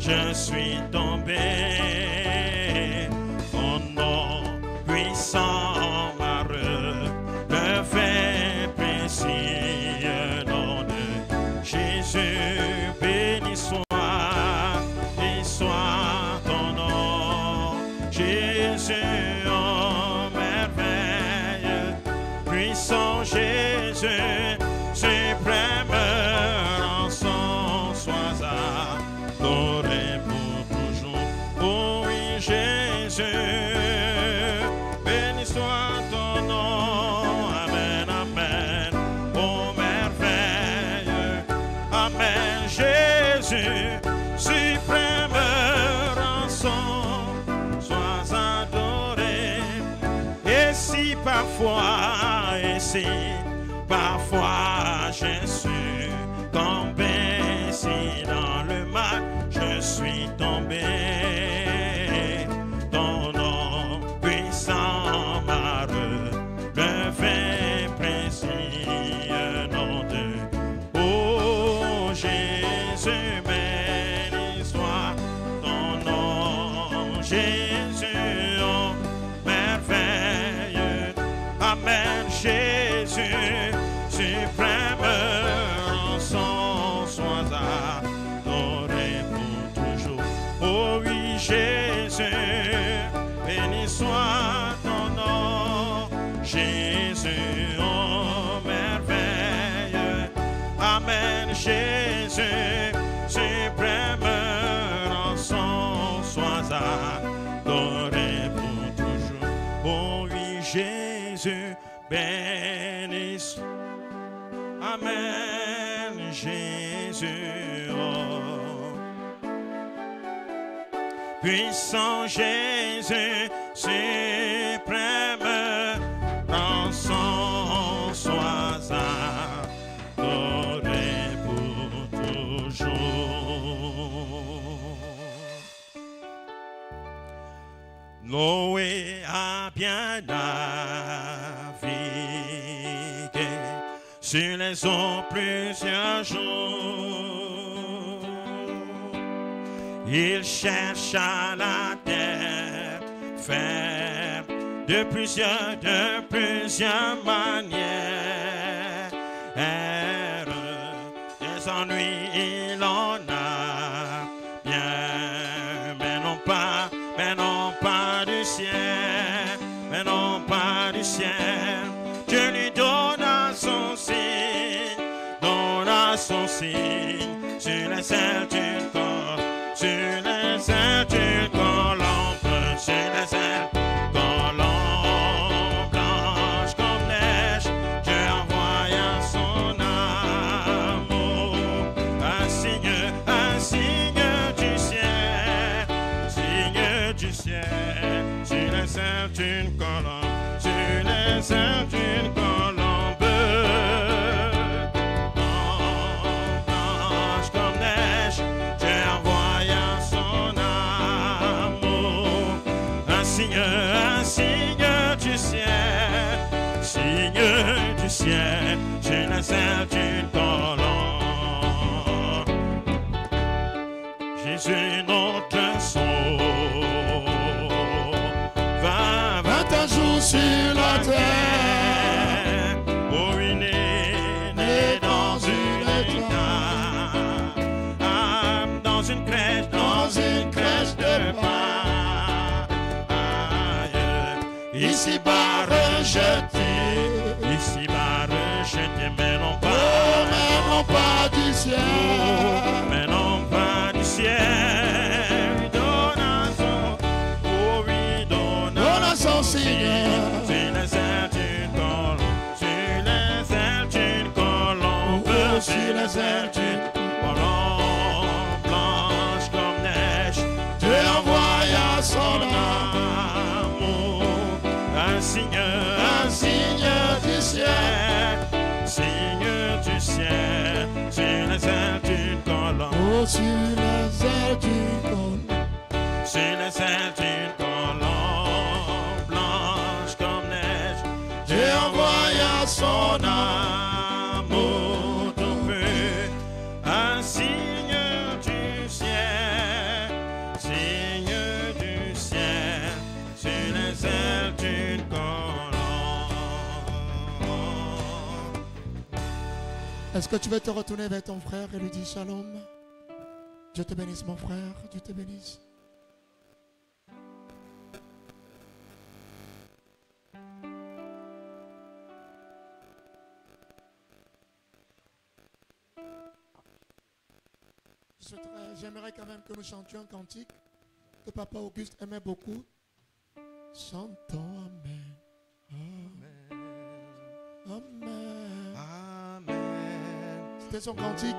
je suis tombé. Ton nom puissant m'a relevé, précieux nom de Jésus. Béni soit ton nom, Jésus, oh merveille, puissant Jésus, suprême rançon, sois adoré pour toujours. Oh oui, Jésus, béni soit ton nom, amen, amen, oh merveille, amen, Jésus, suprême rançon, sois adoré. Et si parfois je suis tombé, si dans le mal je suis tombé, ton nom puissant m'a relevé, précieux nom de oh Jésus, béni soit ton nom, Jésus, oh merveilleux, amen, Jésus, suprême rançon, sois adoré pour toujours. Oh oui, Jésus, béni soit ton nom, Jésus, oh merveilleux, amen, Jésus, suprême rançon, sois adoré pour toujours. Oh oui, Jésus, béni soit. Amen, Jésus, oh. Puissant Jésus, suprême rançon, sois adoré pour toujours. Noé a bien navigué sur les eaux plusieurs jours. Il chercha la terre ferme de plusieurs manières. Des ennuis il en a bien, mais non pas du ciel, mais non pas du ciel. Dieu lui donna son signe, sur les ailes d'une colombe, sur les ailes d'une colombe, sur les ailes colombe, blanche comme neige. Dieu envoya son amour, un signe du ciel, sur les ailes d'une colombe, sur les ailes d'une colombe. Du ciel, sur les ailes d'une colombe. Jésus notre sauveur va un jour sur la terre, oh oui, né dans une étable, dans une crèche de paille, ici-bas rejeté, mais non pas du ciel, mais non pas du ciel. Il donna son signe, sur les ailes d'une colombe, sur les ailes d'une colombe, sur les ailes d'une colombe, blanche comme neige. Dieu envoya son amour, un signe du ciel, sur les ailes d'une colombe, oh, sur les ailes d'une colombe, sur les ailes d'une colombe, blanche comme neige. Dieu envoya son amour tout peu, un signe du ciel. Est-ce que tu veux te retourner vers ton frère et lui dire shalom? Dieu te bénisse mon frère, Dieu te bénisse. J'aimerais quand même que nous chantions un cantique que Papa Auguste aimait beaucoup. Chantons Amen. Amen. Amen. C'était son cantique.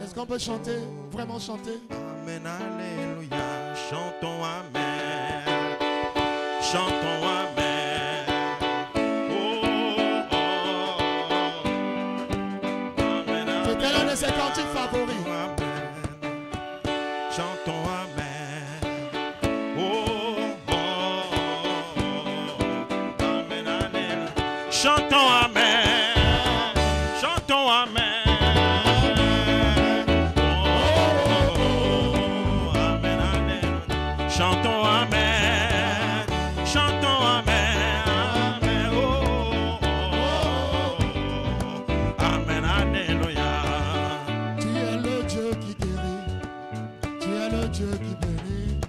Est-ce qu'on peut chanter, vraiment chanter? Amen, alléluia. Chantons Amen. Chantons Amen. Oh, oh, oh. Amen, amen. C'était l'un de ses cantiques favoris. Chantons Amen. Oh, oh, oh. Amen, alléluia. Chantons Amen. Chantons Amen. Oh, oh, oh. Amen, alléluia. Chantons Amen. Chantons Amen. Amen. Oh, oh, oh. Amen, alléluia. Tu es le Dieu qui guérit. Tu es le Dieu qui bénit.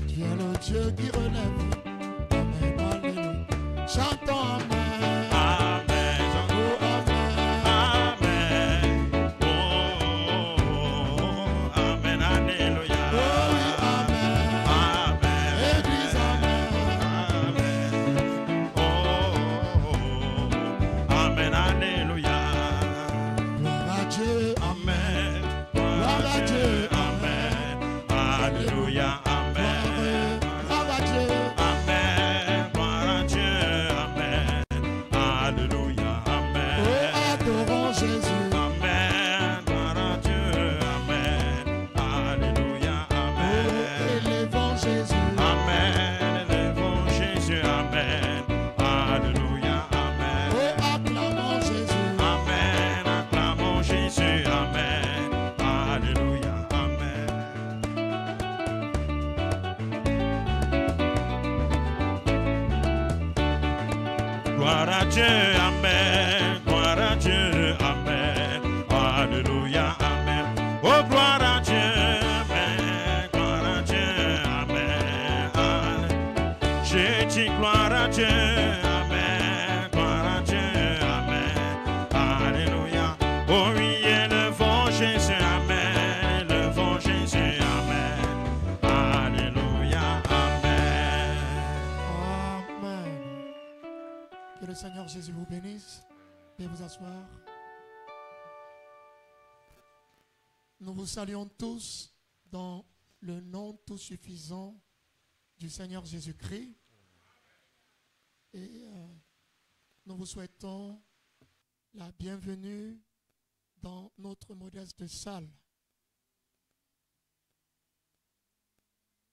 Tu es le Dieu qui relève. Amen, alléluia. Chantons Amen. Amen. Oh, Amen. Amen. Oh, oh, oh. Amen, alléluia. Oh, oui, Amen. Amen. Église, Amen. Amen. Oh, oh, oh. Amen, alléluia. Gloire à Dieu. Amen. Gloire à Dieu. Amen. Alléluia. Amen. Gloire à Dieu. Amen. Gloire à Dieu. Amen. Alléluia. Amen. Oh, adorons Jésus. Amen. Gloire à Dieu. Amen. Alléluia. Oh, Amen. élevons Jésus. Amen. Élevons Jésus. Amen. Alléluia. Amen. Oh, acclamons Jésus. Amen. Acclamons Jésus. Amen. Alléluia. Amen. Gloire à Dieu. Amen. Gloire à Dieu. Amen. Alléluia. Amen. Oh, gloire à Dieu. Amen. Gloire à Dieu. Amen. Amen. J'ai dit gloire à Dieu. Amen. Gloire à Dieu. Amen. Alléluia. Oh oui, élevons Jésus. Amen. Élevons Jésus. Amen. Alléluia. Amen. Amen. Que le Seigneur Jésus vous bénisse. Veuillez vous asseoir. Nous vous saluons tous dans le nom tout suffisant du Seigneur Jésus-Christ. Et nous vous souhaitons la bienvenue dans notre modeste salle.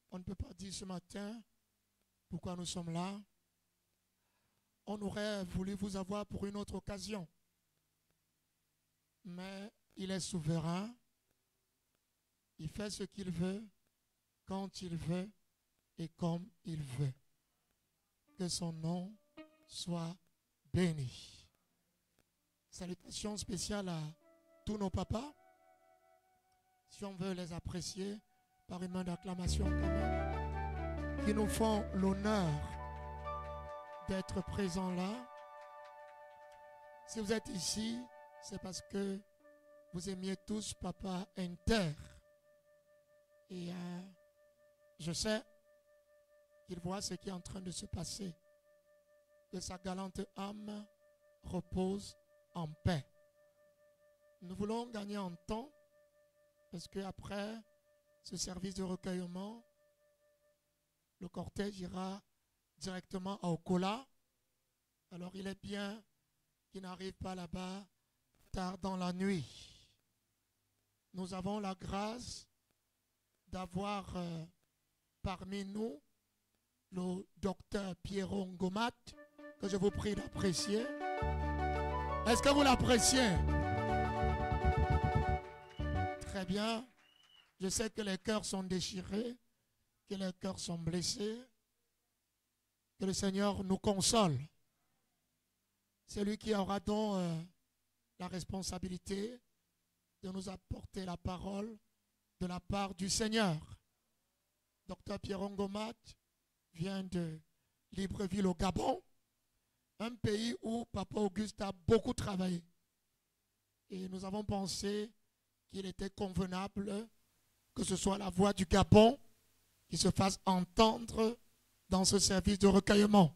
On ne peut pas dire ce matin pourquoi nous sommes là. On aurait voulu vous avoir pour une autre occasion. Mais il est souverain. Il fait ce qu'il veut, quand il veut et comme il veut. Que son nom soit béni. Salutations spéciales à tous nos papas. Si on veut les apprécier par une main d'acclamation quand même, qui nous font l'honneur d'être présents là. Si vous êtes ici, c'est parce que vous aimiez tous Papa Inter. Et je sais qu'il voit ce qui est en train de se passer. Que sa galante âme repose en paix. Nous voulons gagner en temps parce qu'après ce service de recueillement, le cortège ira directement à Okola. Alors il est bien qu'il n'arrive pas là-bas tard dans la nuit. Nous avons la grâce d'avoir parmi nous le docteur Pierrot Ngomat, que je vous prie d'apprécier. Est-ce que vous l'appréciez? Très bien. Je sais que les cœurs sont déchirés, que les cœurs sont blessés. Que le Seigneur nous console. C'est lui qui aura donc la responsabilité de nous apporter la parole de la part du Seigneur. Dr Pierre Ngomat vient de Libreville au Gabon, un pays où Papa Auguste a beaucoup travaillé. Et nous avons pensé qu'il était convenable que ce soit la voix du Gabon qui se fasse entendre dans ce service de recueillement.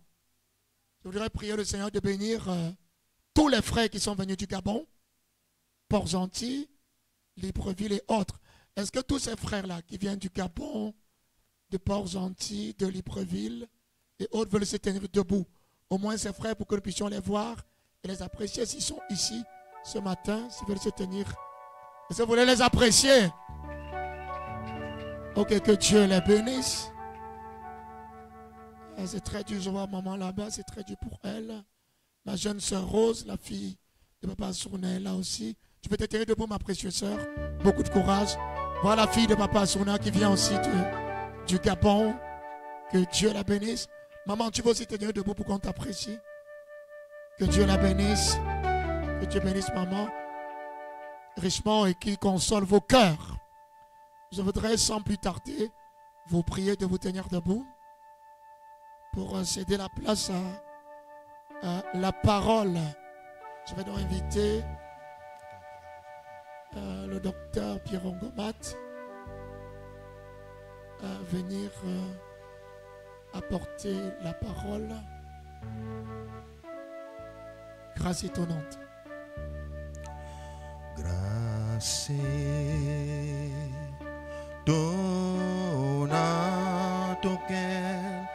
Je voudrais prier le Seigneur de bénir tous les frères qui sont venus du Gabon, Port-Gentil, Libreville et autres. Est-ce que tous ces frères-là qui viennent du Gabon, de Port-Gentil, de Libreville et autres veulent se tenir debout? Au moins ces frères pour que nous puissions les voir et les apprécier s'ils sont ici ce matin, s'ils veulent se tenir. Est-ce que vous voulez les apprécier? Ok, que Dieu les bénisse. C'est très dur, je vois maman là-bas, c'est très dur pour elle. Ma jeune sœur Rose, la fille de Papa Assourna est là aussi. Tu peux te tenir debout, ma précieuse sœur. Beaucoup de courage. Voilà la fille de Papa Assourna qui vient aussi du Gabon. Que Dieu la bénisse. Maman, tu peux aussi te tenir debout pour qu'on t'apprécie. Que Dieu la bénisse. Que Dieu bénisse maman richement et qui console vos cœurs. Je voudrais sans plus tarder vous prier de vous tenir debout pour céder la place à la parole. Je vais donc inviter le docteur Pierre Ngomat à venir apporter la parole. Grâce étonnante. Grâce étonnante auquel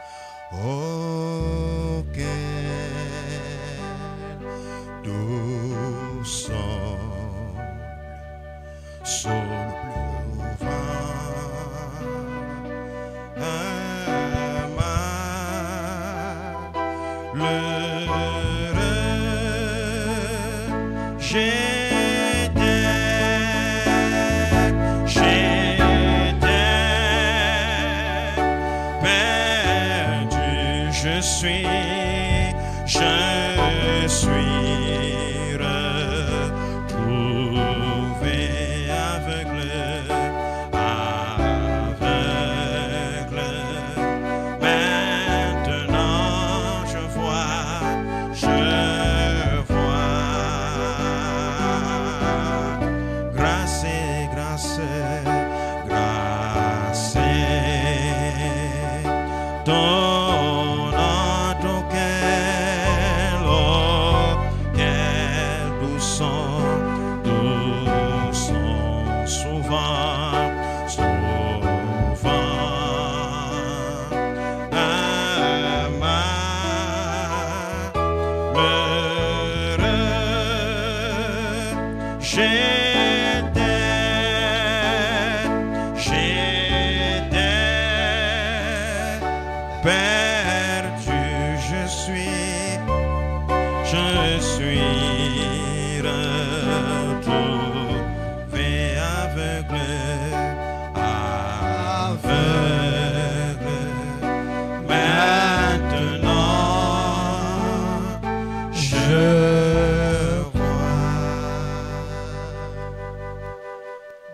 douce sur le plus je suis retrouvé aveugle, maintenant je vois, grâce,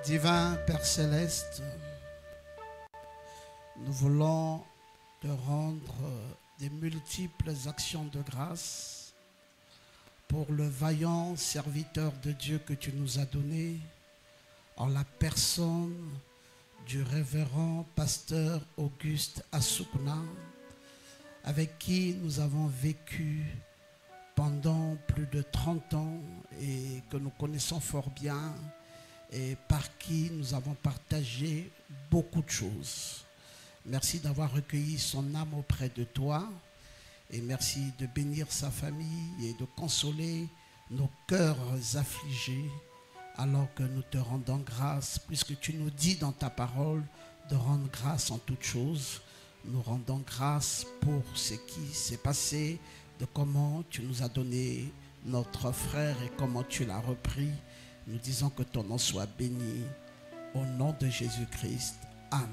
Divin Père Céleste, nous voulons te rendre des multiples actions de grâce pour le vaillant serviteur de Dieu que tu nous as donné en la personne du révérend pasteur Auguste Assourna, avec qui nous avons vécu pendant plus de 30 ans et que nous connaissons fort bien et par qui nous avons partagé beaucoup de choses. Merci d'avoir recueilli son âme auprès de toi et merci de bénir sa famille et de consoler nos cœurs affligés alors que nous te rendons grâce, puisque tu nous dis dans ta parole de rendre grâce en toutes choses. Nous rendons grâce pour ce qui s'est passé, de comment tu nous as donné notre frère et comment tu l'as repris. Nous disons que ton nom soit béni au nom de Jésus-Christ. Amen.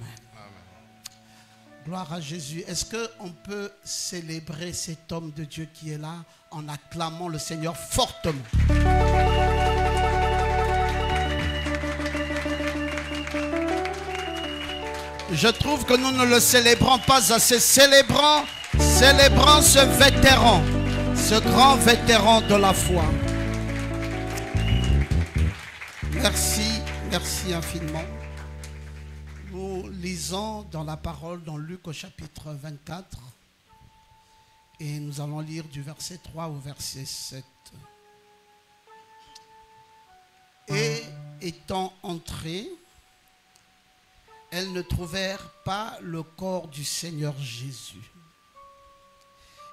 Gloire à Jésus. Est-ce qu'on peut célébrer cet homme de Dieu qui est là en acclamant le Seigneur fortement? Je trouve que nous ne le célébrons pas assez. Célébrons ce vétéran, ce grand vétéran de la foi. Merci infiniment. Nous lisons dans la parole, dans Luc au chapitre 24, et nous allons lire du verset 3 au verset 7. Et étant entrés, elles ne trouvèrent pas le corps du Seigneur Jésus.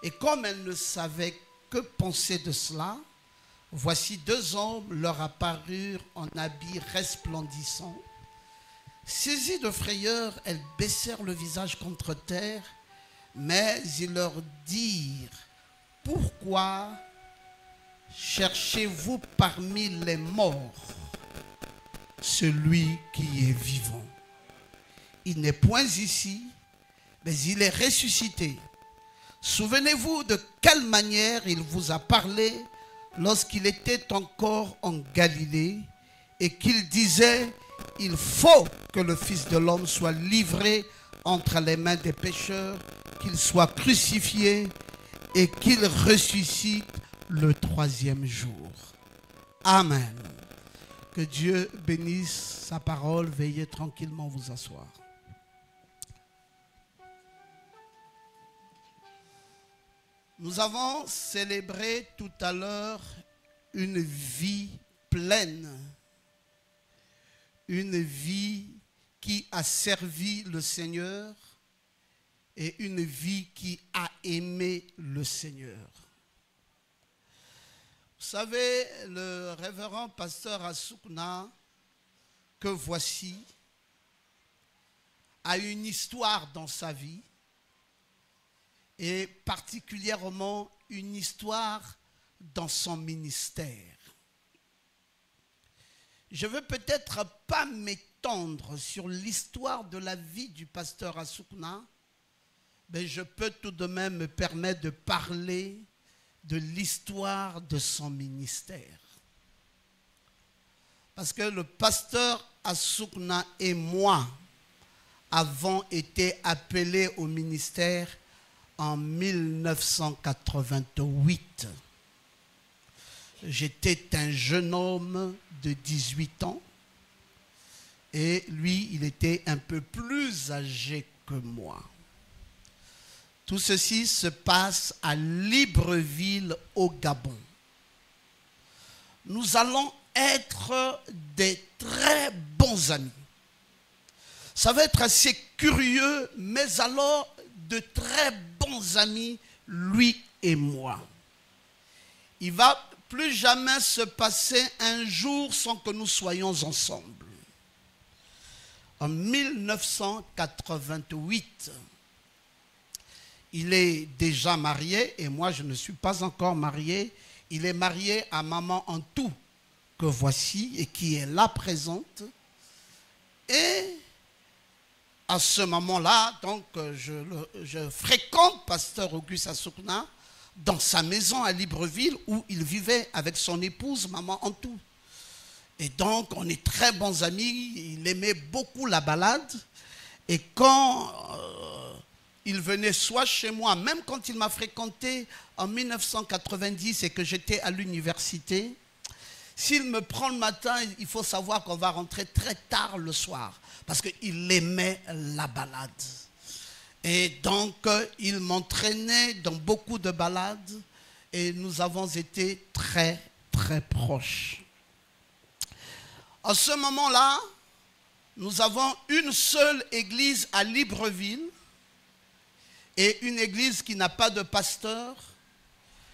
Et comme elles ne savaient que penser de cela, voici 2 hommes leur apparurent en habits resplendissants. Saisies de frayeur, elles baissèrent le visage contre terre, mais ils leur dirent: pourquoi cherchez-vous parmi les morts celui qui est vivant? Il n'est point ici, mais il est ressuscité. Souvenez-vous de quelle manière il vous a parlé lorsqu'il était encore en Galilée et qu'il disait: il faut que le Fils de l'homme soit livré entre les mains des pécheurs, qu'il soit crucifié et qu'il ressuscite le 3e jour. Amen. Que Dieu bénisse sa parole. Veuillez tranquillement vous asseoir. Nous avons célébré tout à l'heure une vie pleine, une vie qui a servi le Seigneur et une vie qui a aimé le Seigneur. Vous savez, le révérend pasteur Assoukna, que voici, a une histoire dans sa vie, et particulièrement une histoire dans son ministère. Je ne veux peut-être pas m'étendre sur l'histoire de la vie du pasteur Assoukna, mais je peux tout de même me permettre de parler de l'histoire de son ministère. Parce que le pasteur Assoukna et moi avons été appelés au ministère en 1988. J'étais un jeune homme de 18 ans et lui, il était un peu plus âgé que moi. Tout ceci se passe à Libreville, au Gabon. Nous allons être des très bons amis. Ça va être assez curieux, mais alors de très bons amis, lui et moi. Il ne va plus jamais se passer un jour sans que nous soyons ensemble. En 1988, il est déjà marié et moi je ne suis pas encore marié. Il est marié à maman Antou, que voici et qui est là présente. Et à ce moment-là, donc, je fréquente pasteur Auguste Assoukna dans sa maison à Libreville où il vivait avec son épouse, maman Antou. Et donc, on est très bons amis. Il aimait beaucoup la balade. Et quand il venait soit chez moi, même quand il m'a fréquenté en 1990 et que j'étais à l'université, s'il me prend le matin, il faut savoir qu'on va rentrer très tard le soir. Parce qu'il aimait la balade. Et donc, il m'entraînait dans beaucoup de balades. Et nous avons été très, très proches. En ce moment-là, nous avons une seule église à Libreville. Et une église qui n'a pas de pasteur.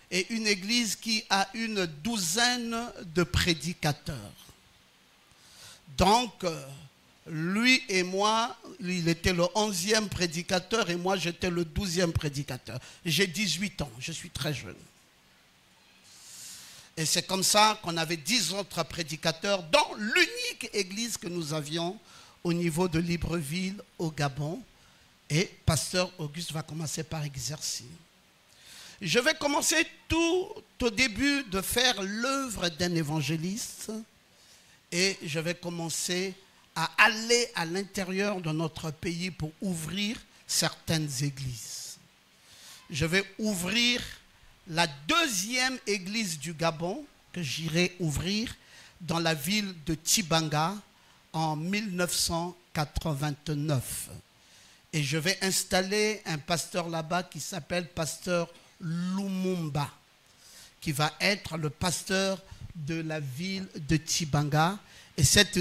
Et une église qui a une douzaine de prédicateurs. Donc, lui et moi, il était le 11e prédicateur et moi j'étais le 12e prédicateur. J'ai 18 ans, je suis très jeune. Et c'est comme ça qu'on avait 10 autres prédicateurs dans l'unique église que nous avions au niveau de Libreville, au Gabon. Et pasteur Auguste va commencer par exercer. Je vais commencer tout au début de faire l'œuvre d'un évangéliste et je vais commencer à aller à l'intérieur de notre pays pour ouvrir certaines églises. Je vais ouvrir la deuxième église du Gabon que j'irai ouvrir dans la ville de Tibanga en 1989. Et je vais installer un pasteur là-bas qui s'appelle pasteur Lumumba, qui va être le pasteur de la ville de Tibanga. Et cette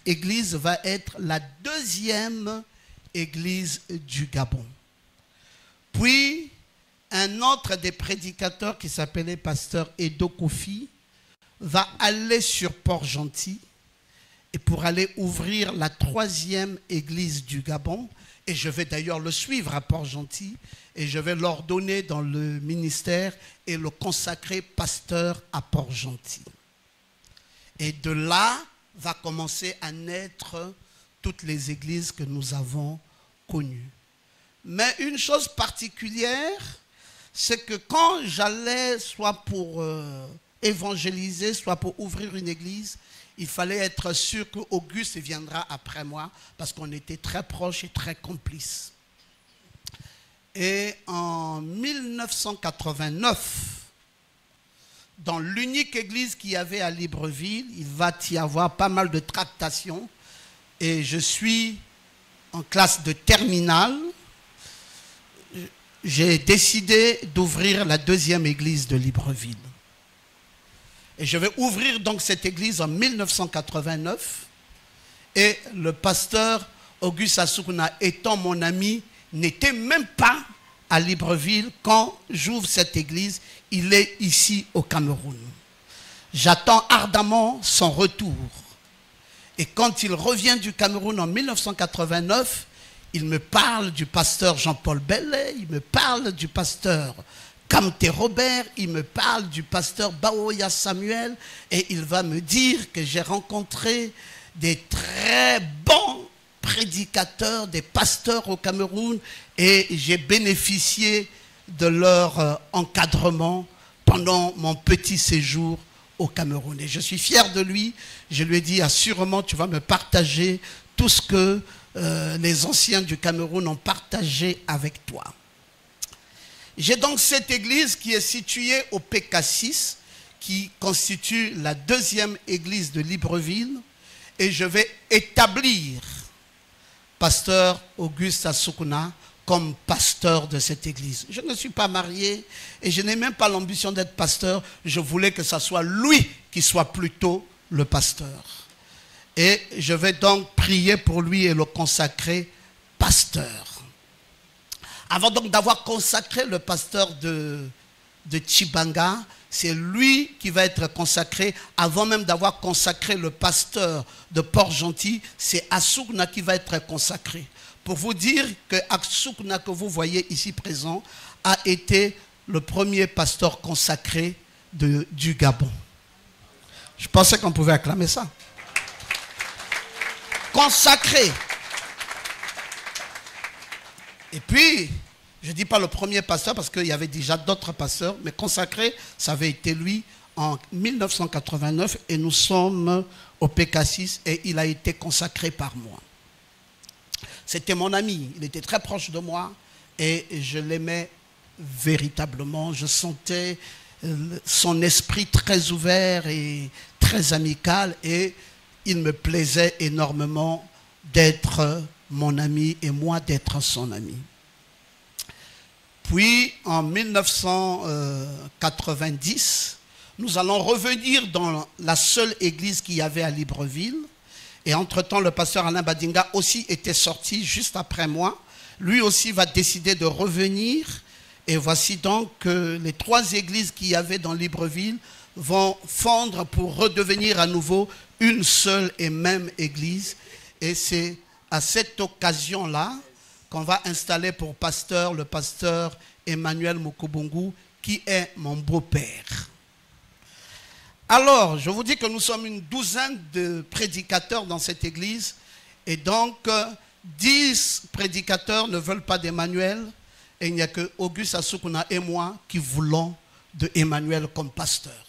église va être la deuxième église du Gabon. Puis, un autre des prédicateurs qui s'appelait pasteur Edo Kofi va aller sur Port-Gentil et pour aller ouvrir la troisième église du Gabon. Et je vais d'ailleurs le suivre à Port-Gentil et je vais l'ordonner dans le ministère et le consacrer pasteur à Port-Gentil. Et de là va commencer à naître toutes les églises que nous avons connues. Mais une chose particulière, c'est que quand j'allais soit pour évangéliser, soit pour ouvrir une église, il fallait être sûr qu'Auguste viendra après moi parce qu'on était très proches et très complices. Et en 1989, dans l'unique église qu'il y avait à Libreville, il va y avoir pas mal de tractations. Et je suis en classe de terminale. J'ai décidé d'ouvrir la deuxième église de Libreville. Et je vais ouvrir donc cette église en 1989. Et le pasteur Auguste Assoukna, étant mon ami, n'était même pas à Libreville quand j'ouvre cette église. Il est ici au Cameroun. J'attends ardemment son retour. Et quand il revient du Cameroun en 1989, il me parle du pasteur Jean-Paul Bellet, il me parle du pasteur Kamte Robert, il me parle du pasteur Baoya Samuel, et il va me dire que j'ai rencontré des très bons prédicateurs, des pasteurs au Cameroun, et j'ai bénéficié de leur encadrement pendant mon petit séjour au Cameroun. Et je suis fier de lui. Je lui ai dit, assurément, tu vas me partager tout ce que les anciens du Cameroun ont partagé avec toi. J'ai donc cette église qui est située au PK6, qui constitue la deuxième église de Libreville, et je vais établir pasteur Auguste Assoukna comme pasteur de cette église. Je ne suis pas marié et je n'ai même pas l'ambition d'être pasteur. Je voulais que ce soit lui qui soit plutôt le pasteur. Et je vais donc prier pour lui et le consacrer pasteur. Avant donc d'avoir consacré le pasteur de Tibanga, c'est lui qui va être consacré. Avant même d'avoir consacré le pasteur de Port-Gentil, c'est Assoukna qui va être consacré. Pour vous dire que Assoukna que vous voyez ici présent a été le premier pasteur consacré du Gabon. Je pensais qu'on pouvait acclamer ça. Consacré. Et puis, je ne dis pas le premier pasteur parce qu'il y avait déjà d'autres pasteurs, mais consacré, ça avait été lui en 1989 et nous sommes au PK6 et il a été consacré par moi. C'était mon ami, il était très proche de moi et je l'aimais véritablement. Je sentais son esprit très ouvert et très amical et il me plaisait énormément d'être mon ami et moi d'être son ami. Puis en 1990, nous allons revenir dans la seule église qu'il y avait à Libreville. Et entre-temps, le pasteur Alain Badinga aussi était sorti juste après moi. Lui aussi va décider de revenir. Et voici donc que les trois églises qu'il y avait dans Libreville vont fondre pour redevenir à nouveau une seule et même église. Et c'est à cette occasion-là qu'on va installer pour pasteur le pasteur Emmanuel Mokobongu, qui est mon beau-père. Alors, je vous dis que nous sommes une douzaine de prédicateurs dans cette église, et donc 10 prédicateurs ne veulent pas d'Emmanuel, et il n'y a que Auguste Assoukna et moi qui voulons de Emmanuel comme pasteur.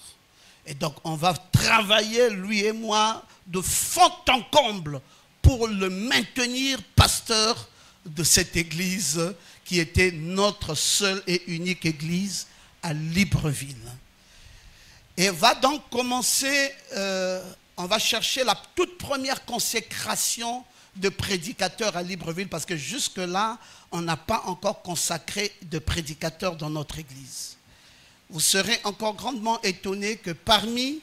Et donc, on va travailler, lui et moi, de fond en comble pour le maintenir pasteur de cette église qui était notre seule et unique église à Libreville. Et va donc commencer, on va chercher la toute première consécration de prédicateur à Libreville, parce que jusque-là, on n'a pas encore consacré de prédicateur dans notre église. Vous serez encore grandement étonnés que parmi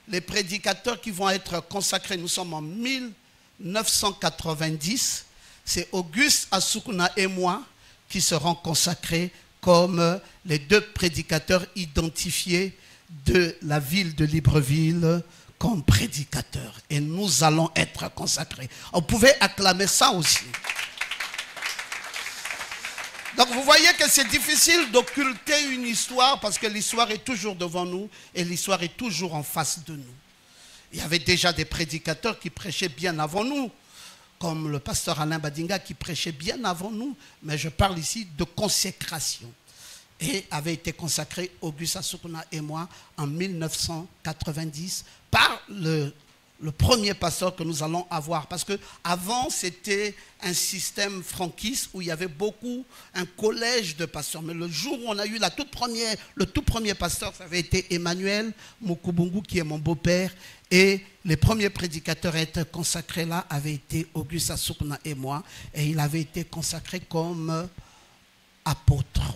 les prédicateurs qui vont être consacrés, nous sommes en 1990, c'est Auguste Assoukna et moi qui serons consacrés comme les deux prédicateurs identifiés de la ville de Libreville comme prédicateurs. Et nous allons être consacrés. On pouvait acclamer ça aussi. Donc vous voyez que c'est difficile d'occulter une histoire parce que l'histoire est toujours devant nous et l'histoire est toujours en face de nous. Il y avait déjà des prédicateurs qui prêchaient bien avant nous, comme le pasteur Alain Badinga qui prêchait bien avant nous, mais je parle ici de consécration. Et avait été consacré Auguste Assoukna et moi en 1990 par le premier pasteur que nous allons avoir. Parce qu'avant, c'était un système franquiste où il y avait un collège de pasteurs. Mais le jour où on a eu le tout premier pasteur, ça avait été Emmanuel Mukubungu, qui est mon beau-père. Et les premiers prédicateurs à être consacrés là avaient été Auguste Assoukna et moi. Et il avait été consacré comme apôtre.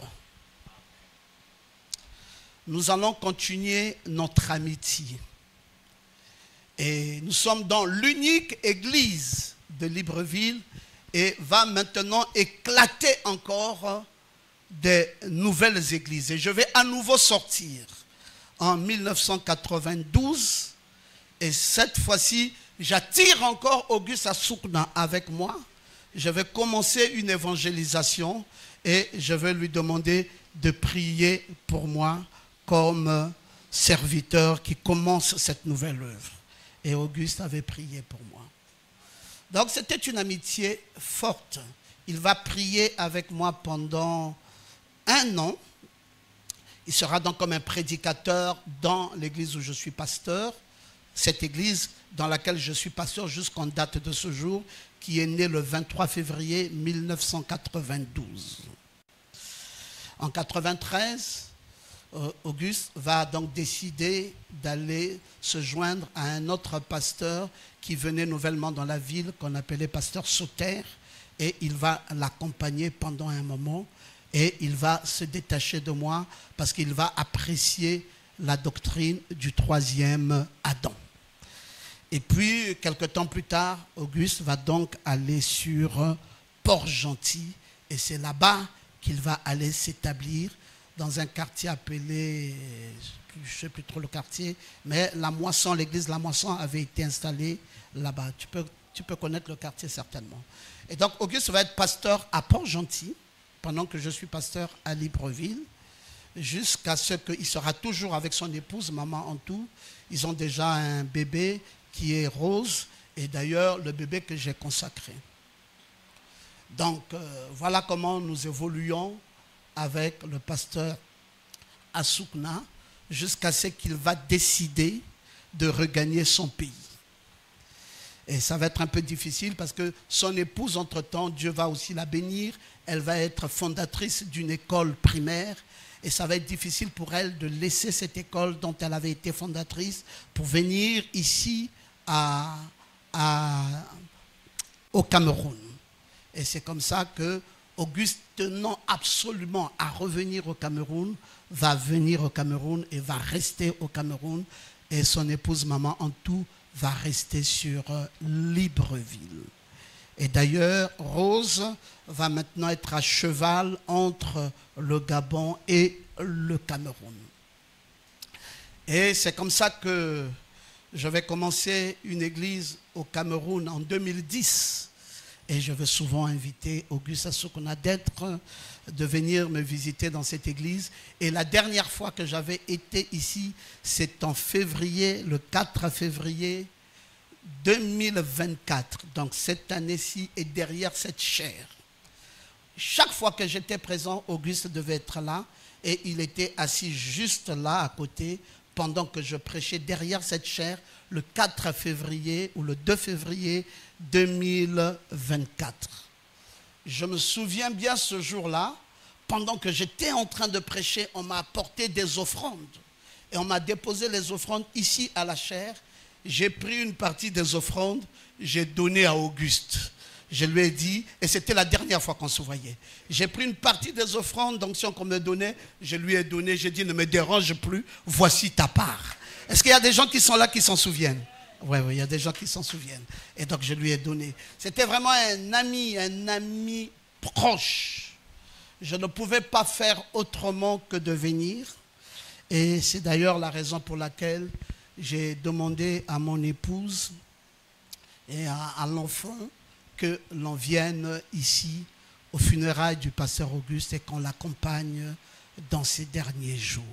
Nous allons continuer notre amitié. Et nous sommes dans l'unique église de Libreville et va maintenant éclater encore des nouvelles églises. Et je vais à nouveau sortir en 1992 et cette fois-ci, j'attire encore Auguste Assoukna avec moi. Je vais commencer une évangélisation et je vais lui demander de prier pour moi comme serviteur qui commence cette nouvelle œuvre. Et Auguste avait prié pour moi. Donc c'était une amitié forte. Il va prier avec moi pendant 1 an. Il sera donc comme un prédicateur dans l'église où je suis pasteur. Cette église dans laquelle je suis pasteur jusqu'en date de ce jour, qui est née le 23 février 1992. En 1993, Auguste va donc décider d'aller se joindre à un autre pasteur qui venait nouvellement dans la ville, qu'on appelait pasteur Sauter, et il va l'accompagner pendant un moment, et il va se détacher de moi parce qu'il va apprécier la doctrine du 3e Adam. Et puis, quelque temps plus tard, Auguste va donc aller sur Port-Gentil, et c'est là-bas qu'il va aller s'établir dans un quartier appelé, je ne sais plus trop le quartier, mais La Moisson, l'église La Moisson avait été installée là-bas. Tu peux connaître le quartier certainement. Et donc Auguste va être pasteur à Port-Gentil, pendant que je suis pasteur à Libreville, jusqu'à ce qu'il sera toujours avec son épouse, Maman Antou. Ils ont déjà un bébé qui est Rose, et d'ailleurs le bébé que j'ai consacré. Donc voilà comment nous évoluons avec le pasteur Assoukna jusqu'à ce qu'il va décider de regagner son pays. Et ça va être un peu difficile parce que son épouse, entre-temps, Dieu va aussi la bénir. Elle va être fondatrice d'une école primaire et ça va être difficile pour elle de laisser cette école dont elle avait été fondatrice pour venir ici au Cameroun. Et c'est comme ça que Auguste, tenant absolument à revenir au Cameroun, va venir au Cameroun et va rester au Cameroun. Et son épouse, Maman Antou, va rester sur Libreville. Et d'ailleurs, Rose va maintenant être à cheval entre le Gabon et le Cameroun. Et c'est comme ça que je vais commencer une église au Cameroun en 2010. Et je veux souvent inviter Auguste Assoukna de venir me visiter dans cette église. Et la dernière fois que j'avais été ici, c'est en février, le 4 février 2024. Donc cette année-ci est derrière cette chaire. Chaque fois que j'étais présent, Auguste devait être là. Et il était assis juste là à côté pendant que je prêchais derrière cette chaire le 4 février ou le 2 février 2024. Je me souviens bien ce jour-là, pendant que j'étais en train de prêcher, on m'a apporté des offrandes. Et on m'a déposé les offrandes ici à la chaire. J'ai pris une partie des offrandes, j'ai donné à Auguste. Je lui ai dit, et c'était la dernière fois qu'on se voyait. J'ai pris une partie des offrandes d'onction qu'on me donnait, je lui ai donné, j'ai dit, ne me dérange plus, voici ta part. Est-ce qu'il y a des gens qui sont là qui s'en souviennent? Oui, il y a des gens qui s'en souviennent. Et donc je lui ai donné. C'était vraiment un ami proche. Je ne pouvais pas faire autrement que de venir. Et c'est d'ailleurs la raison pour laquelle j'ai demandé à mon épouse et à l'enfant que l'on vienne ici aux funérailles du pasteur Auguste et qu'on l'accompagne dans ces derniers jours.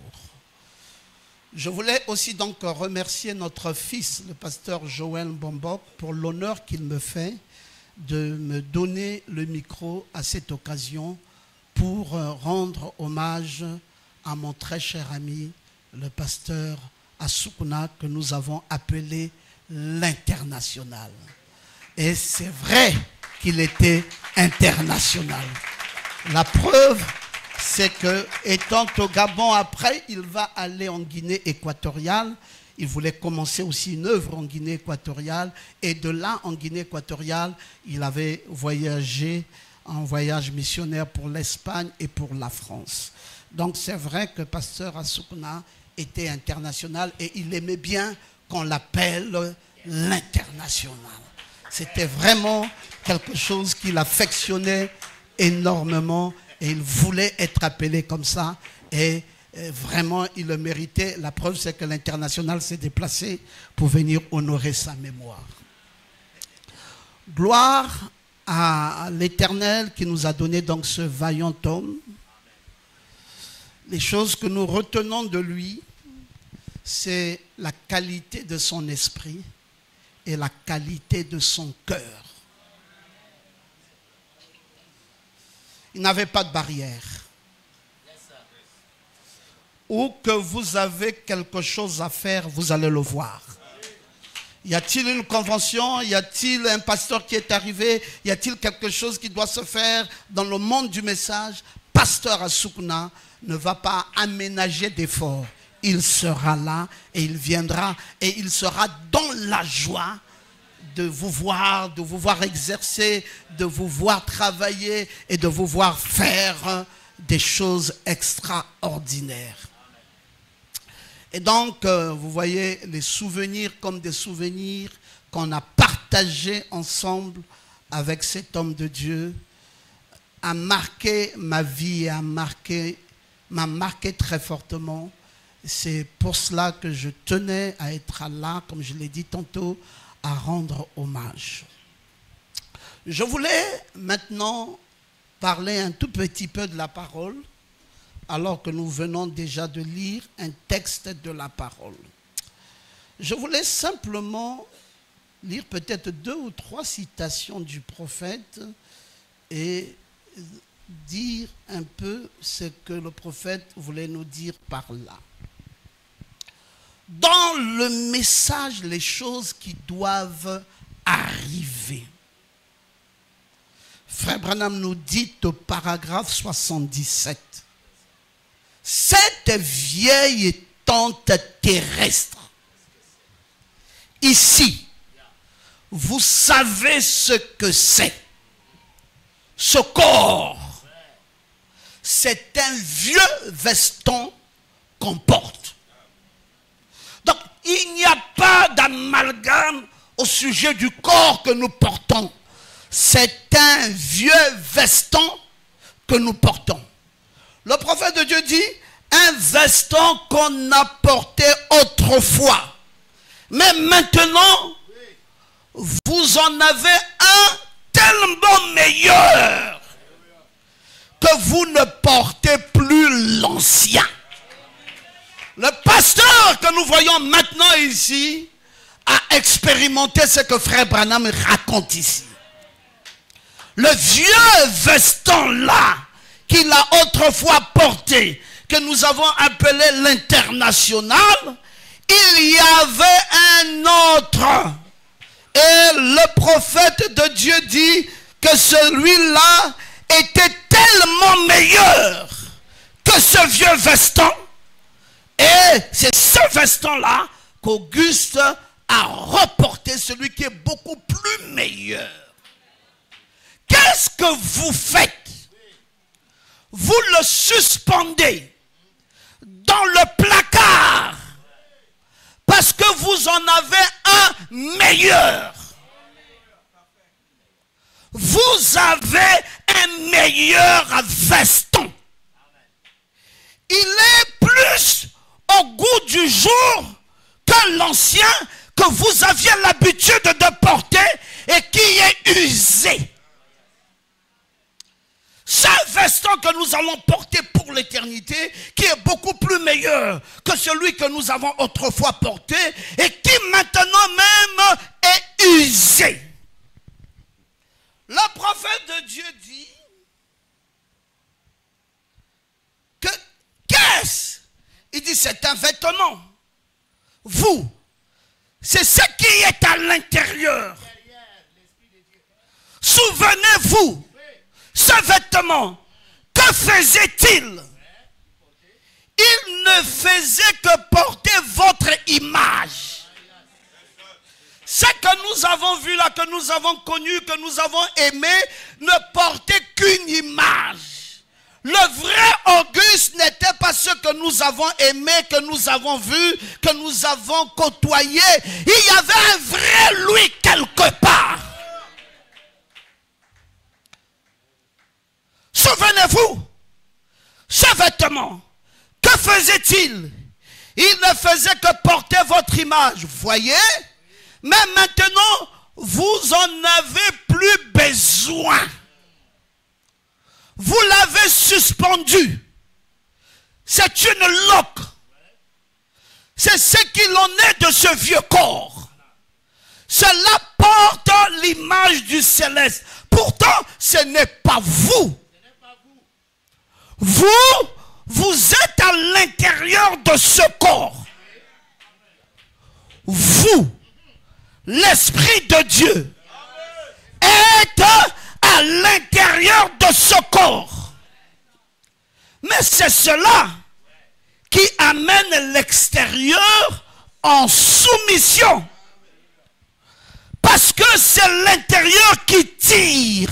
Je voulais aussi donc remercier notre fils, le pasteur Joël Bombok, pour l'honneur qu'il me fait de me donner le micro à cette occasion pour rendre hommage à mon très cher ami, le pasteur Assoukna, que nous avons appelé l'international. Et c'est vrai qu'il était international. La preuve, c'est que, étant au Gabon, après, il va aller en Guinée équatoriale. Il voulait commencer aussi une œuvre en Guinée équatoriale. Et de là, en Guinée équatoriale, il avait voyagé en voyage missionnaire pour l'Espagne et pour la France. Donc c'est vrai que pasteur Assoukna était international et il aimait bien qu'on l'appelle l'international. C'était vraiment quelque chose qu'il affectionnait énormément et il voulait être appelé comme ça et vraiment il le méritait. La preuve, c'est que l'international s'est déplacé pour venir honorer sa mémoire. Gloire à l'Éternel qui nous a donné donc ce vaillant homme. Les choses que nous retenons de lui, c'est la qualité de son esprit et la qualité de son cœur. Il n'avait pas de barrière. Où que vous avez quelque chose à faire, vous allez le voir. Y a-t-il une convention? Y a-t-il un pasteur qui est arrivé? Y a-t-il quelque chose qui doit se faire dans le monde du message? Pasteur Assoukna ne va pas aménager d'efforts. Il sera là et il viendra et il sera dans la joie de vous voir exercer, de vous voir travailler et de vous voir faire des choses extraordinaires. Et donc, vous voyez les souvenirs comme des souvenirs qu'on a partagés ensemble avec cet homme de Dieu, a marqué ma vie, m'a marqué très fortement. C'est pour cela que je tenais à être là, comme je l'ai dit tantôt, à rendre hommage. Je voulais maintenant parler un tout petit peu de la parole, alors que nous venons déjà de lire un texte de la parole. Je voulais simplement lire peut-être 2 ou 3 citations du prophète et dire un peu ce que le prophète voulait nous dire par là. Dans le message, les choses qui doivent arriver. Frère Branham nous dit au paragraphe 77, cette vieille tente terrestre, ici, vous savez ce que c'est. Ce corps, c'est un vieux veston qu'on porte. Donc, il n'y a pas d'amalgame au sujet du corps que nous portons. C'est un vieux veston que nous portons. Le prophète de Dieu dit, un veston qu'on a porté autrefois. Mais maintenant, vous en avez un tellement meilleur que vous ne portez plus l'ancien. Le pasteur que nous voyons maintenant ici a expérimenté ce que frère Branham raconte ici. Le vieux veston là qu'il a autrefois porté, que nous avons appelé l'international, il y avait un autre. Et le prophète de Dieu dit que celui-là était tellement meilleur que ce vieux veston. Et c'est ce veston-là qu'Auguste a reporté, celui qui est beaucoup plus meilleur. Qu'est-ce que vous faites? Vous le suspendez dans le placard parce que vous en avez un meilleur. Vous avez un meilleur veston. Il est plus au goût du jour que l'ancien que vous aviez l'habitude de porter et qui est usé. Ce veston que nous allons porter pour l'éternité, qui est beaucoup plus meilleur que celui que nous avons autrefois porté et qui maintenant même est usé. Le prophète de Dieu dit que qu'est-ce? Il dit c'est un vêtement. Vous, c'est ce qui est à l'intérieur. Souvenez-vous, ce vêtement, que faisait-il? Il ne faisait que porter votre image. Ce que nous avons vu là, que nous avons connu, que nous avons aimé, ne portait qu'une image. Le vrai Auguste n'était pas ce que nous avons aimé, que nous avons vu, que nous avons côtoyé. Il y avait un vrai lui quelque part. Souvenez-vous, ce vêtement, que faisait-il? Il ne faisait que porter votre image, voyez? Mais maintenant, vous en avez plus besoin. Vous l'avez suspendu. C'est une loque. C'est ce qu'il en est de ce vieux corps. Cela porte l'image du céleste. Pourtant, ce n'est pas vous. Vous êtes à l'intérieur de ce corps. Vous, l'Esprit de Dieu, êtes à l'intérieur de ce corps. Mais c'est cela qui amène l'extérieur en soumission. Parce que c'est l'intérieur qui tire,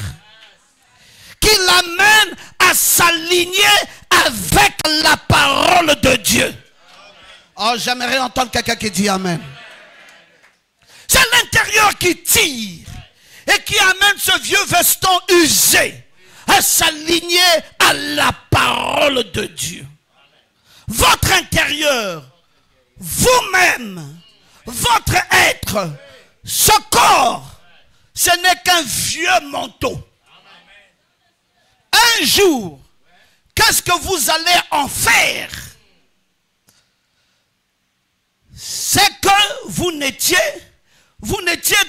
qui l'amène à s'aligner avec la parole de Dieu. Oh, j'aimerais entendre quelqu'un qui dit Amen. C'est l'intérieur qui tire et qui amène ce vieux veston usé à s'aligner à la parole de Dieu. Votre intérieur, vous-même, votre être, ce corps, ce n'est qu'un vieux manteau. Un jour, qu'est-ce que vous allez en faire? C'est que vous n'étiez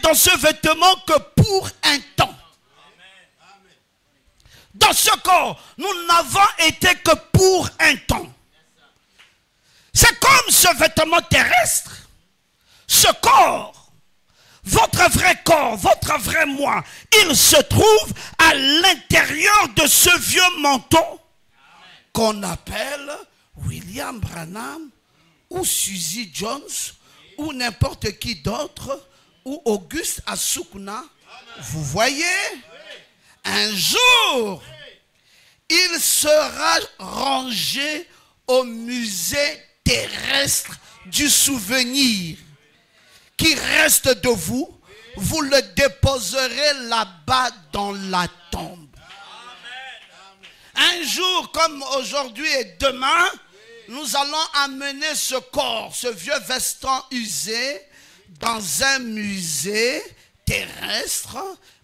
dans ce vêtement que pour un temps. Dans ce corps, nous n'avons été que pour un temps. C'est comme ce vêtement terrestre. Ce corps, votre vrai corps, votre vrai moi, il se trouve à l'intérieur de ce vieux manteau qu'on appelle William Branham ou Susie Jones ou n'importe qui d'autre ou Auguste Asukuna. Vous voyez, un jour, il sera rangé au musée terrestre du souvenir qui reste de vous. Vous le déposerez là-bas dans la tombe. Un jour comme aujourd'hui et demain, nous allons amener ce corps, ce vieux veston usé, dans un musée terrestre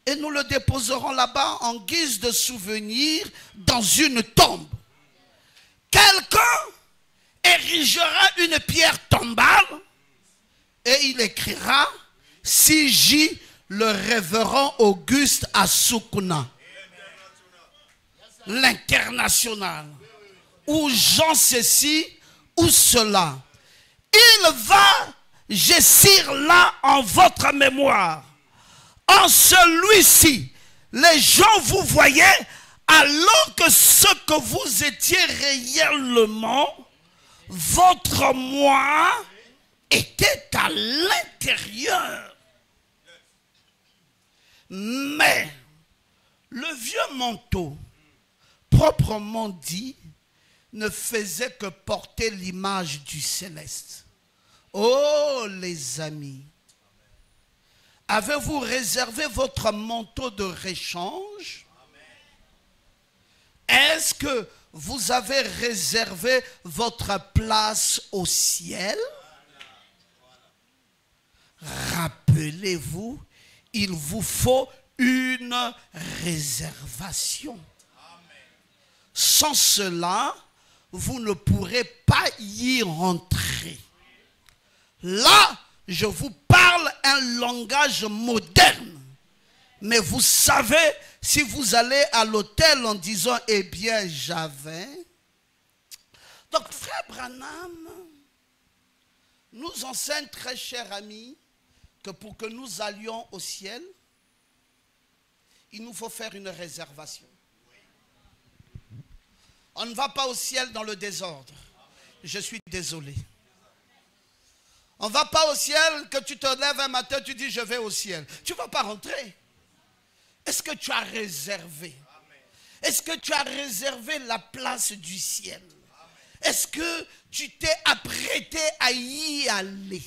et nous le déposerons là-bas en guise de souvenir dans une tombe. Quelqu'un érigera une pierre tombale et il écrira C.J. le révérend Auguste Asukuna, l'international, ou Jean ceci ou cela. il va jaillir là en votre mémoire. En celui-ci, les gens vous voyaient alors que ce que vous étiez réellement, votre moi était à l'intérieur. Mais le vieux manteau, proprement dit, ne faisait que porter l'image du céleste. Oh les amis, avez-vous réservé votre manteau de réchange? Est-ce que vous avez réservé votre place au ciel? Rappelez-vous, il vous faut une réservation. Sans cela, vous ne pourrez pas y rentrer. Là, je vous parle un langage moderne. Mais vous savez, si vous allez à l'hôtel en disant, eh bien, j'avais. Donc, frère Branham nous enseigne, très cher ami, que pour que nous allions au ciel, il nous faut faire une réservation. On ne va pas au ciel dans le désordre. Je suis désolé. On ne va pas au ciel que tu te lèves un matin, tu dis je vais au ciel. Tu ne vas pas rentrer. Est-ce que tu as réservé? Est-ce que tu as réservé la place du ciel? Est-ce que tu t'es apprêté à y aller?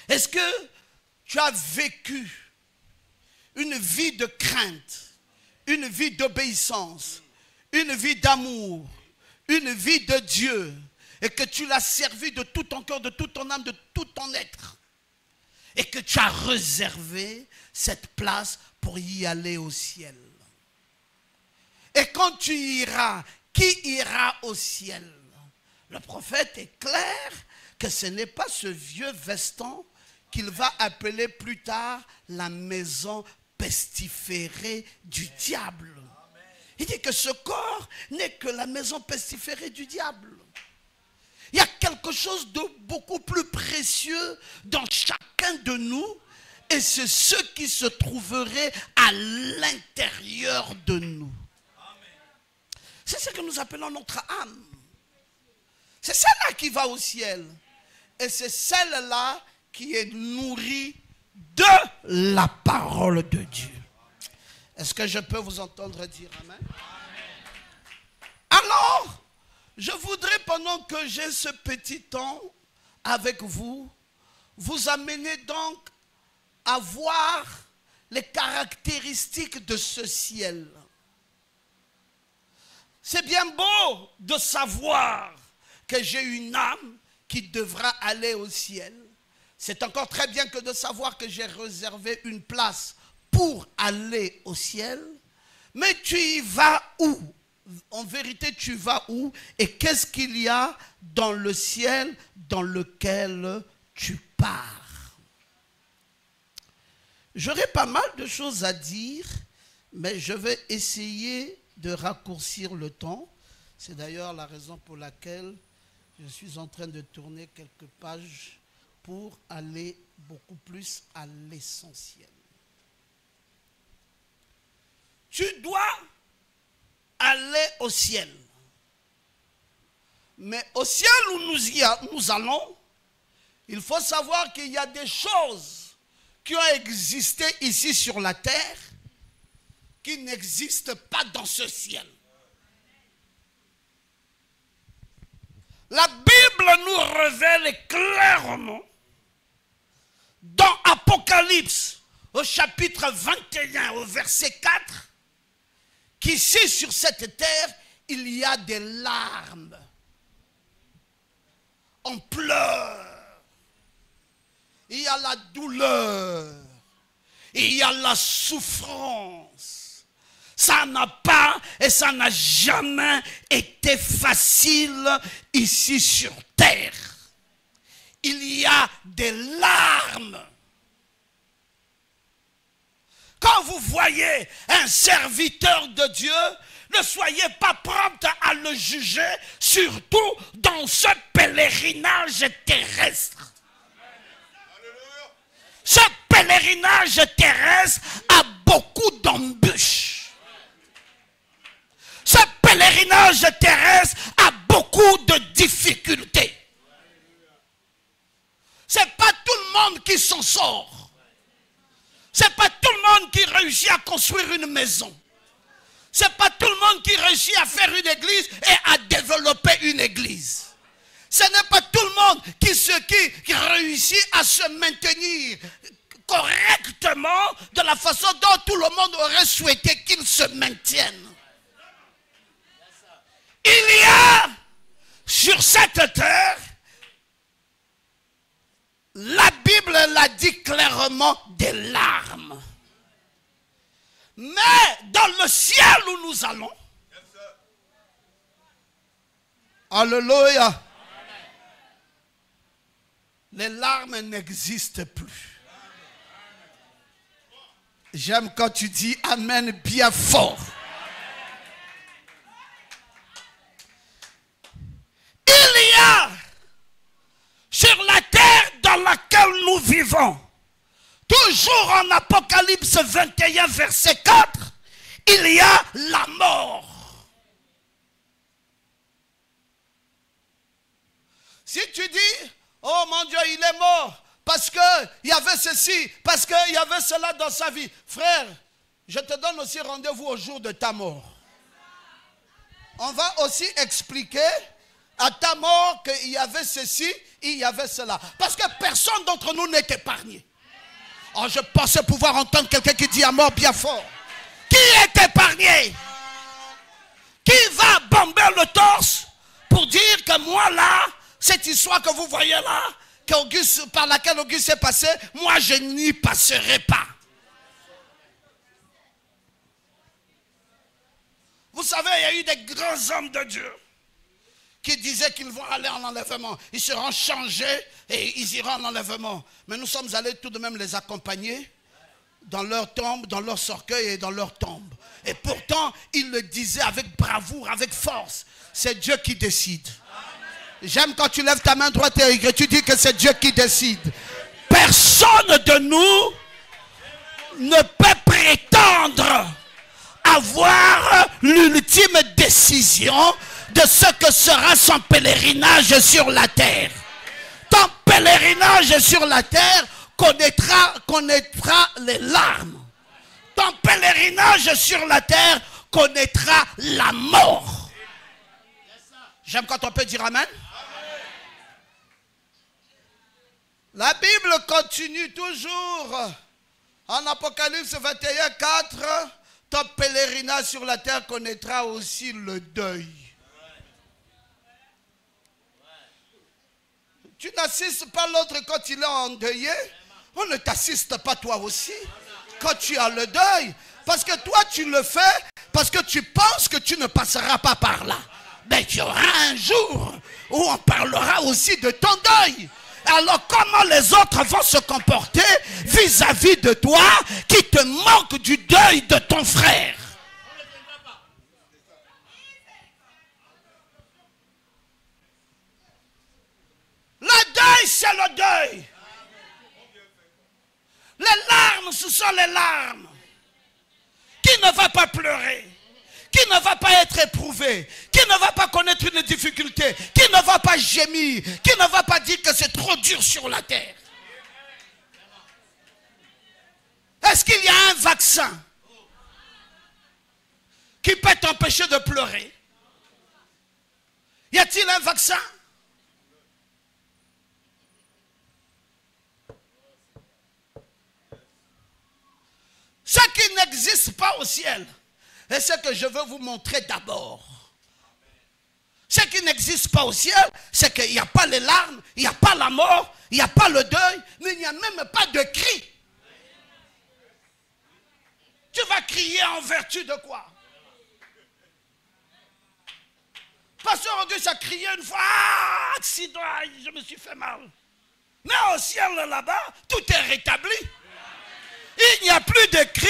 Est-ce que tu as vécu une vie de crainte, une vie d'obéissance, une vie d'amour, une vie de Dieu, et que tu l'as servi de tout ton cœur, de toute ton âme, de tout ton être, et que tu as réservé cette place pour y aller au ciel? Et quand tu iras, qui ira au ciel? Le prophète est clair que ce n'est pas ce vieux veston qu'il va appeler plus tard la maison pestiférée du diable. Il dit que ce corps n'est que la maison pestiférée du diable. Il y a quelque chose de beaucoup plus précieux dans chacun de nous, et c'est ce qui se trouverait à l'intérieur de nous. C'est ce que nous appelons notre âme. C'est celle-là qui va au ciel. Et c'est celle-là qui est nourrie de la parole de Dieu. Est-ce que je peux vous entendre dire amen? Alors, je voudrais, pendant que j'ai ce petit temps avec vous, vous amener donc à voir les caractéristiques de ce ciel. C'est bien beau de savoir que j'ai une âme qui devra aller au ciel. C'est encore très bien que de savoir que j'ai réservé une place pour aller au ciel. Mais tu y vas où? En vérité, tu vas où? Et qu'est-ce qu'il y a dans le ciel dans lequel tu pars? J'aurais pas mal de choses à dire, mais je vais essayer de raccourcir le temps. C'est d'ailleurs la raison pour laquelle je suis en train de tourner quelques pages pour aller beaucoup plus à l'essentiel. Tu dois aller au ciel. Mais au ciel où nous allons, il faut savoir qu'il y a des choses qui ont existé ici sur la terre qui n'existent pas dans ce ciel. La Bible nous révèle clairement dans Apocalypse au chapitre 21 au verset 4 qu'ici sur cette terre il y a des larmes. On pleure. Il y a la douleur. Il y a la souffrance. Ça n'a pas et ça n'a jamais été facile ici sur terre. Il y a des larmes. Quand vous voyez un serviteur de Dieu Ne soyez pas promptes à le juger, surtout dans ce pèlerinage terrestre. Ce pèlerinage terrestre a beaucoup d'embûches. Ce pèlerinage terrestre a beaucoup de difficultés. C'est pas tout le monde qui s'en sort. C'est pas tout le monde qui réussit à construire une maison. C'est pas tout le monde qui réussit à faire une église et à développer une église. Ce n'est pas tout le monde qui réussit à se maintenir correctement de la façon dont tout le monde aurait souhaité qu'il se maintienne. Il y a sur cette terre, la Bible l'a dit clairement, des larmes. Mais dans le ciel où nous allons, alléluia, les larmes n'existent plus. J'aime quand tu dis amen bien fort. Il y a sur la terre dans laquelle nous vivons, toujours en Apocalypse 21 verset 4, il y a la mort. Si tu dis, oh mon Dieu, il est mort parce qu'il y avait ceci, parce qu'il y avait cela dans sa vie. Frère, je te donne aussi rendez-vous au jour de ta mort. On va aussi expliquer à ta mort qu'il y avait ceci, il y avait cela. Parce que personne d'entre nous n'est épargné. Oh, je pensais pouvoir entendre quelqu'un qui dit à mort bien fort. Qui est épargné? Qui va bomber le torse pour dire que moi là, cette histoire que vous voyez là, par laquelle Auguste est passé, moi je n'y passerai pas. Vous savez, il y a eu des grands hommes de Dieu qui disaient qu'ils vont aller en enlèvement. Ils seront changés et ils iront en enlèvement. Mais nous sommes allés tout de même les accompagner dans leur tombe, dans leur cercueil et dans leur tombe. Et pourtant, ils le disaient avec bravoure, avec force. C'est Dieu qui décide. J'aime quand tu lèves ta main droite et que tu dis que c'est Dieu qui décide. Personne de nous ne peut prétendre avoir l'ultime décision de ce que sera son pèlerinage sur la terre. Ton pèlerinage sur la terre connaîtra les larmes. Ton pèlerinage sur la terre connaîtra la mort. J'aime quand on peut dire amen. La Bible continue toujours en Apocalypse 21, 4. Ton pèlerinage sur la terre connaîtra aussi le deuil. Tu n'assistes pas l'autre quand il est endeuillé. On ne t'assiste pas toi aussi quand tu as le deuil. Parce que toi tu le fais parce que tu penses que tu ne passeras pas par là. Mais il y aura un jour où on parlera aussi de ton deuil. Alors comment les autres vont se comporter vis-à-vis de toi qui te manque du deuil de ton frère? Le deuil, c'est le deuil. Les larmes, ce sont les larmes. Qui ne va pas pleurer? Qui ne va pas être éprouvé? Qui ne va pas connaître une difficulté? Qui ne va pas gémir? Qui ne va pas dire que c'est trop dur sur la terre? Est-ce qu'il y a un vaccin qui peut t'empêcher de pleurer? Y a-t-il un vaccin? Ce qui n'existe pas au ciel, et ce que je veux vous montrer d'abord. Ce qui n'existe pas au ciel, c'est qu'il n'y a pas les larmes, il n'y a pas la mort, il n'y a pas le deuil, mais il n'y a même pas de cri. Tu vas crier en vertu de quoi? Pasteur Auguste a crié une fois, ah, accident, je me suis fait mal. Mais au ciel là-bas, tout est rétabli. Il n'y a plus de cris,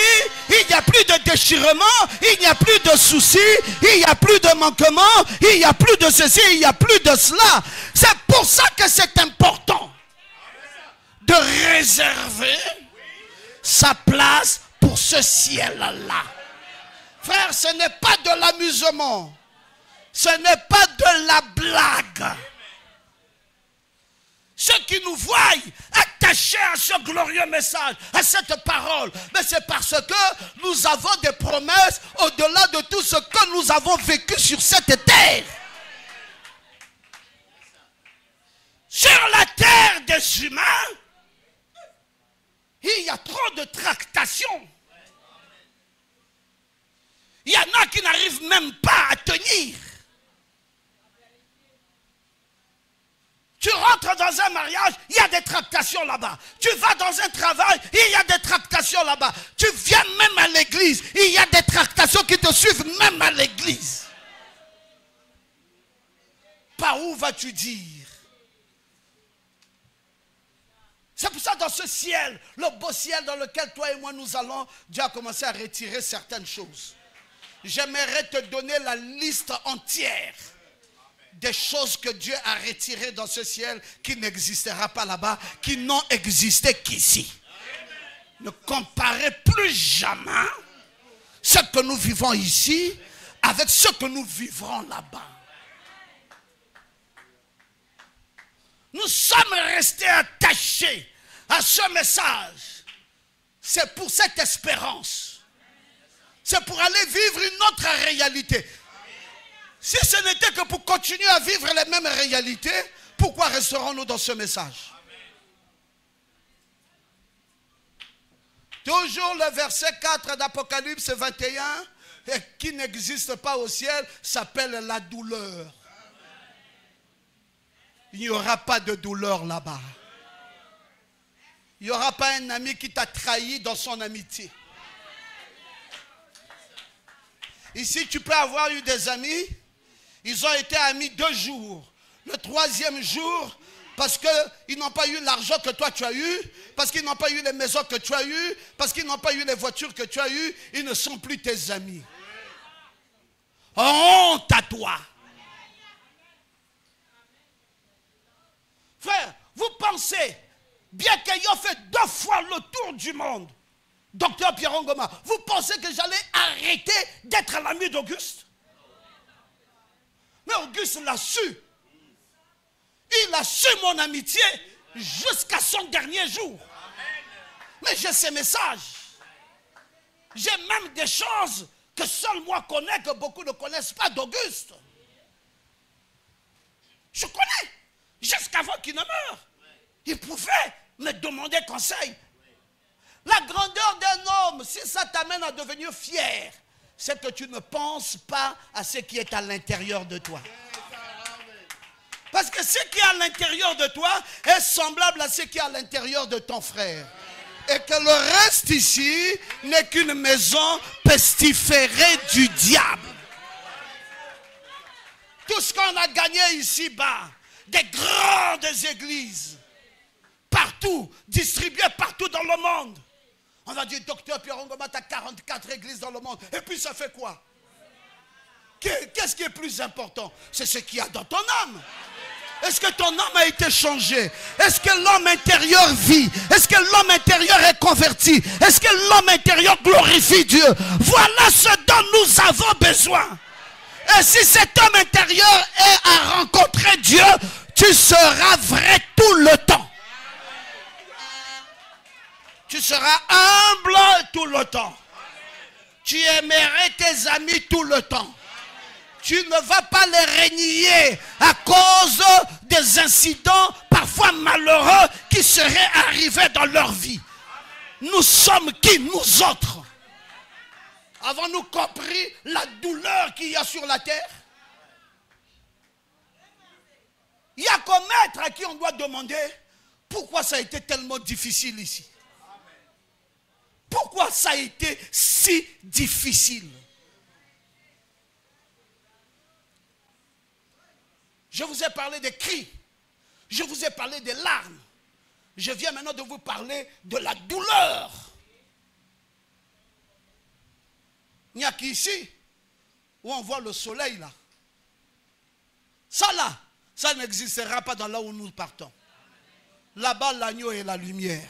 il n'y a plus de déchirement, il n'y a plus de soucis, il n'y a plus de manquements, il n'y a plus de ceci, il n'y a plus de cela. C'est pour ça que c'est important de réserver sa place pour ce ciel-là. Frère, ce n'est pas de l'amusement, ce n'est pas de la blague. Ceux qui nous voient attachés à ce glorieux message, à cette parole, mais c'est parce que nous avons des promesses au-delà de tout ce que nous avons vécu sur cette terre. Sur la terre des humains, il y a trop de tractations. Il y en a qui n'arrivent même pas à tenir. Tu rentres dans un mariage, il y a des tractations là-bas. Tu vas dans un travail, il y a des tractations là-bas. Tu viens même à l'église, il y a des tractations qui te suivent même à l'église. Par où vas-tu dire? C'est pour ça dans ce ciel, le beau ciel dans lequel toi et moi nous allons, Dieu a commencé à retirer certaines choses. J'aimerais te donner la liste entière des choses que Dieu a retirées dans ce ciel qui n'existera pas là-bas, qui n'ont existé qu'ici. Ne comparez plus jamais ce que nous vivons ici avec ce que nous vivrons là-bas. Nous sommes restés attachés à ce message. C'est pour cette espérance. C'est pour aller vivre une autre réalité. Si ce n'était que pour continuer à vivre les mêmes réalités, pourquoi resterons-nous dans ce message? Toujours le verset 4 d'Apocalypse 21, qui n'existe pas au ciel, s'appelle la douleur. Il n'y aura pas de douleur là-bas. Il n'y aura pas un ami qui t'a trahi dans son amitié. Ici, tu peux avoir eu des amis. Ils ont été amis 2 jours. Le 3e jour, parce qu'ils n'ont pas eu l'argent que toi tu as eu, parce qu'ils n'ont pas eu les maisons que tu as eues, parce qu'ils n'ont pas eu les voitures que tu as eues, ils ne sont plus tes amis. Honte à toi. Frère, vous pensez, bien qu'ayant fait 2 fois le tour du monde, Docteur Pierre Ngoma, vous pensez que j'allais arrêter d'être l'ami d'Auguste? Mais Auguste l'a su. Il a su mon amitié jusqu'à son dernier jour. Mais j'ai ces messages. J'ai même des choses que seul moi connais, que beaucoup ne connaissent pas d'Auguste. Je connais. Jusqu'avant qu'il ne meure. Il pouvait me demander conseil. La grandeur d'un homme, si ça t'amène à devenir fier, c'est que tu ne penses pas à ce qui est à l'intérieur de toi. Parce que ce qui est à l'intérieur de toi est semblable à ce qui est à l'intérieur de ton frère. Et que le reste ici n'est qu'une maison pestiférée du diable. Tout ce qu'on a gagné ici-bas, des grandes églises, partout, distribuées partout dans le monde. On va dire, Docteur Pierre Ngoma, tu as 44 églises dans le monde. Et puis ça fait quoi? Qu'est-ce qui est plus important? C'est ce qu'il y a dans ton âme. Est-ce que ton âme a été changée? Est-ce que l'homme intérieur vit? Est-ce que l'homme intérieur est converti? Est-ce que l'homme intérieur glorifie Dieu? Voilà ce dont nous avons besoin. Et si cet homme intérieur est à rencontrer Dieu, tu seras vrai tout le temps. Tu seras humble tout le temps. Tu aimerais tes amis tout le temps. Tu ne vas pas les renier à cause des incidents parfois malheureux qui seraient arrivés dans leur vie. Nous sommes qui, nous autres? Avons-nous compris la douleur qu'il y a sur la terre? Il y a qu'un maître à qui on doit demander pourquoi ça a été tellement difficile ici. Pourquoi ça a été si difficile? Je vous ai parlé des cris. Je vous ai parlé des larmes. Je viens maintenant de vous parler de la douleur. Il n'y a qu'ici où on voit le soleil là. Ça là, ça n'existera pas dans là où nous partons. Là-bas, l'agneau et la lumière.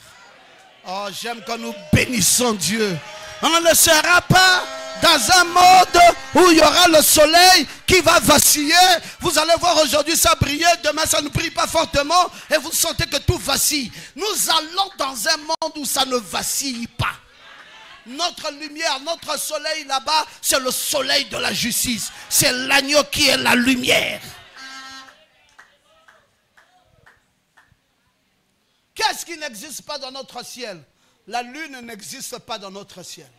Oh, j'aime quand nous bénissons Dieu. On ne sera pas dans un monde où il y aura le soleil qui va vaciller. Vous allez voir aujourd'hui ça briller, demain ça ne brille pas fortement et vous sentez que tout vacille. Nous allons dans un monde où ça ne vacille pas. Notre lumière, notre soleil là-bas, c'est le soleil de la justice. C'est l'agneau qui est la lumière. Qu'est-ce qui n'existe pas dans notre ciel? La lune n'existe pas dans notre ciel.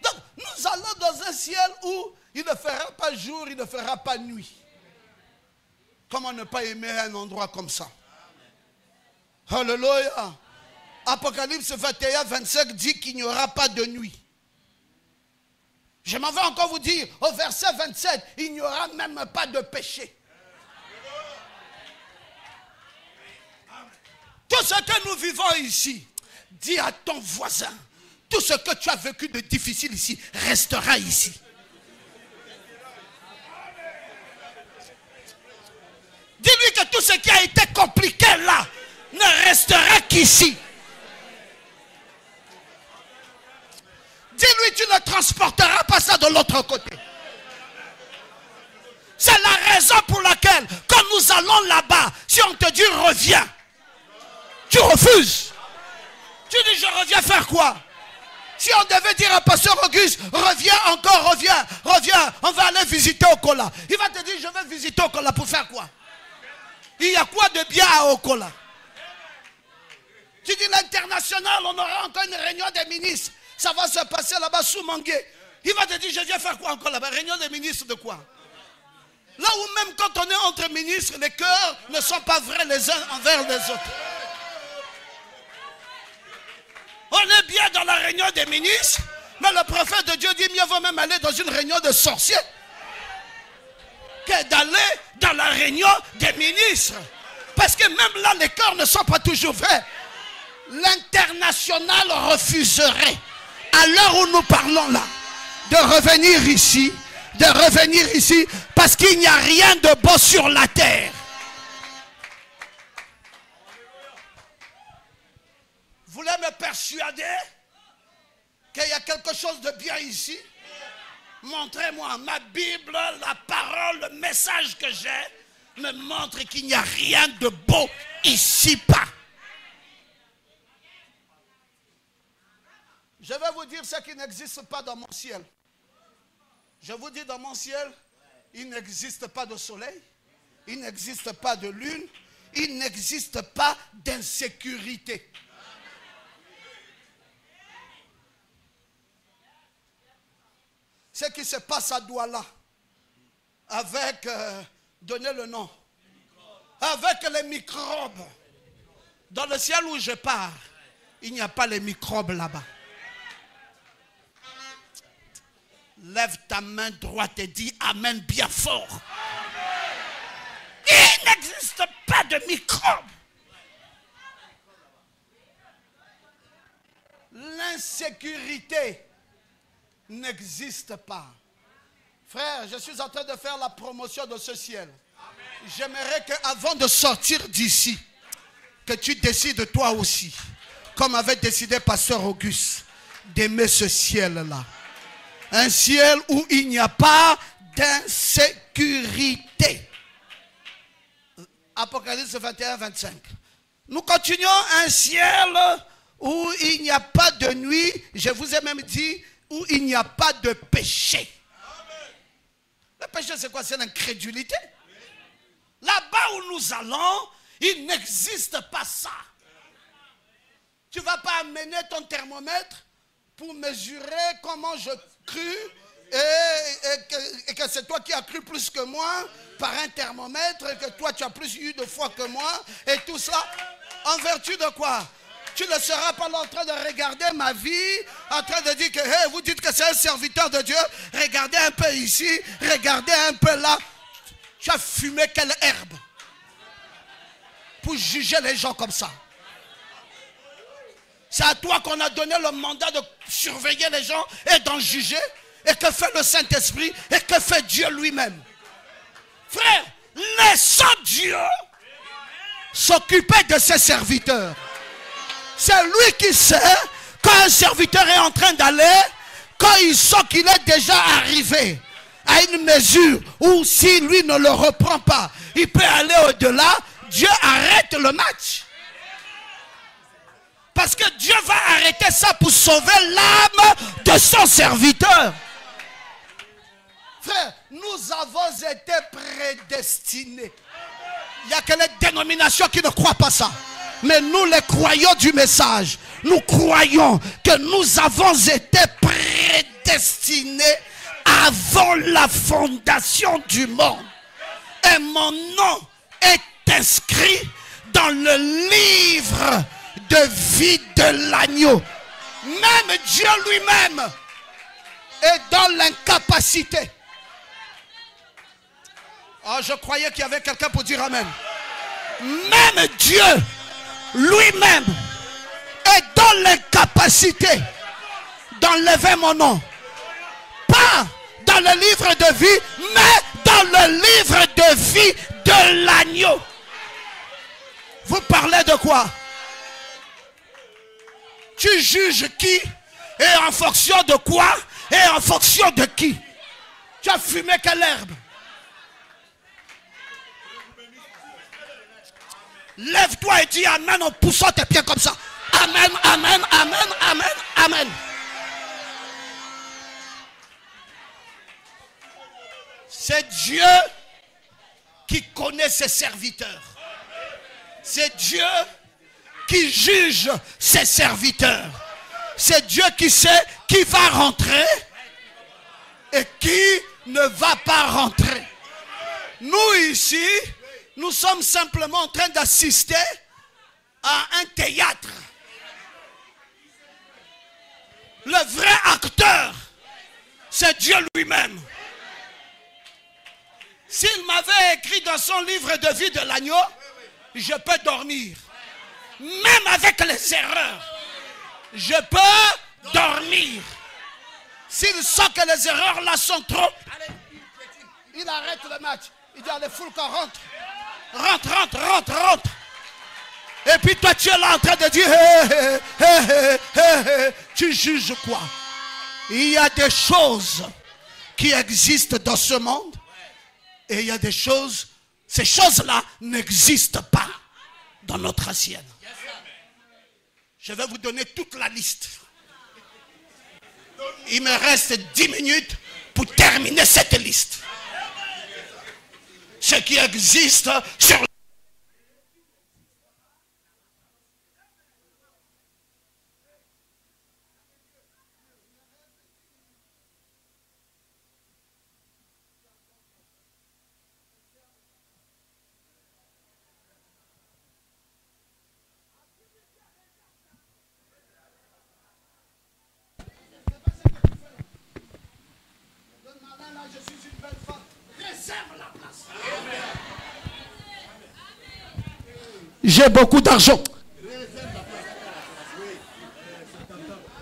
Donc, nous allons dans un ciel où il ne fera pas jour, il ne fera pas nuit. Comment ne pas aimer un endroit comme ça? Alléluia. Apocalypse 21, 25 dit qu'il n'y aura pas de nuit. Je m'en vais encore vous dire, au verset 27, il n'y aura même pas de péché. Tout ce que nous vivons ici, dis à ton voisin, tout ce que tu as vécu de difficile ici, restera ici. Dis-lui que tout ce qui a été compliqué là, ne restera qu'ici. Dis-lui, tu ne transporteras pas ça de l'autre côté. C'est la raison pour laquelle, quand nous allons là-bas, si on te dit reviens, tu refuses. Tu dis je reviens faire quoi? Si on devait dire à Pasteur Auguste, reviens encore, reviens, on va aller visiter Okola. Il va te dire je vais visiter Okola pour faire quoi? Il y a quoi de bien à Okola? Tu dis l'international, on aura encore une réunion des ministres. Ça va se passer là-bas sous Mangué. Il va te dire je viens faire quoi encore là-bas? Réunion des ministres de quoi? Là où même quand on est entre ministres, les cœurs ne sont pas vrais les uns envers les autres. On est bien dans la réunion des ministres, mais le prophète de Dieu dit mieux vaut même aller dans une réunion de sorciers que d'aller dans la réunion des ministres. Parce que même là, les cœurs ne sont pas toujours vrais. L'international refuserait, à l'heure où nous parlons là, de revenir ici, parce qu'il n'y a rien de beau sur la terre. Vous voulez me persuader qu'il y a quelque chose de bien ici? Montrez-moi. Ma Bible, la parole, le message que j'ai me montre qu'il n'y a rien de beau ici-bas. Je vais vous dire ce qui n'existe pas dans mon ciel. Je vous dis, dans mon ciel, il n'existe pas de soleil, il n'existe pas de lune, il n'existe pas d'insécurité. Ce qui se passe à Douala, avec, donnez le nom, avec les microbes. Dans le ciel où je pars, il n'y a pas les microbes là-bas. Lève ta main droite et dis Amen bien fort. Il n'existe pas de microbes. L'insécurité n'existe pas. Frère, je suis en train de faire la promotion de ce ciel. J'aimerais qu'avant de sortir d'ici, que tu décides toi aussi, comme avait décidé Pasteur Auguste, d'aimer ce ciel-là. Un ciel où il n'y a pas d'insécurité. Apocalypse 21, 25. Nous continuons un ciel où il n'y a pas de nuit. Je vous ai même dit où il n'y a pas de péché. Le péché c'est quoi? C'est l'incrédulité. Là-bas où nous allons, il n'existe pas ça. Tu ne vas pas amener ton thermomètre pour mesurer comment je crus et que c'est toi qui as cru plus que moi par un thermomètre et que toi tu as plus eu de foi que moi et tout ça. En vertu de quoi? Tu ne seras pas là en train de regarder ma vie, en train de dire que hey, vous dites que c'est un serviteur de Dieu. Regardez un peu ici, regardez un peu là. Tu as fumé quelle herbe pour juger les gens comme ça? C'est à toi qu'on a donné le mandat de surveiller les gens et d'en juger. Et que fait le Saint-Esprit? Et que fait Dieu lui-même? Frère, laissons Dieu s'occuper de ses serviteurs. C'est lui qui sait quand un serviteur est en train d'aller, quand il sent qu'il est déjà arrivé à une mesure où si lui ne le reprend pas, il peut aller au-delà. Dieu arrête le match. Parce que Dieu va arrêter ça pour sauver l'âme de son serviteur. Frère, nous avons été prédestinés. Il n'y a que les dénominations qui ne croient pas ça. Mais nous, les croyants du message, nous croyons que nous avons été prédestinés avant la fondation du monde. Et mon nom est inscrit dans le livre de vie de l'agneau. Même Dieu lui-même est dans l'incapacité. Oh, je croyais qu'il y avait quelqu'un pour dire amen. Même Dieu lui-même est dans l'incapacité d'enlever mon nom. Pas dans le livre de vie, mais dans le livre de vie de l'agneau. Vous parlez de quoi? Tu juges qui? Et en fonction de quoi? Et en fonction de qui? Tu as fumé quelle herbe? Lève-toi et dis amen en poussant tes pieds comme ça. Amen, amen, amen, amen, amen. C'est Dieu qui connaît ses serviteurs. C'est Dieu qui juge ses serviteurs. C'est Dieu qui sait qui va rentrer et qui ne va pas rentrer. Nous ici, nous sommes simplement en train d'assister à un théâtre. Le vrai acteur, c'est Dieu lui-même. S'il m'avait écrit dans son livre de vie de l'agneau, je peux dormir. Même avec les erreurs, je peux dormir. S'il sent que les erreurs là sont trop, allez, il arrête le match. Il dit allez, Foulka, rentre. Rentre, rentre, rentre, rentre. Et puis toi tu es là en train de dire tu juges quoi? Il y a des choses qui existent dans ce monde et il y a des choses, ces choses-là n'existent pas dans notre assiette. Je vais vous donner toute la liste. Il me reste 10 minutes pour terminer cette liste. Ce qui existe sur j'ai beaucoup d'argent.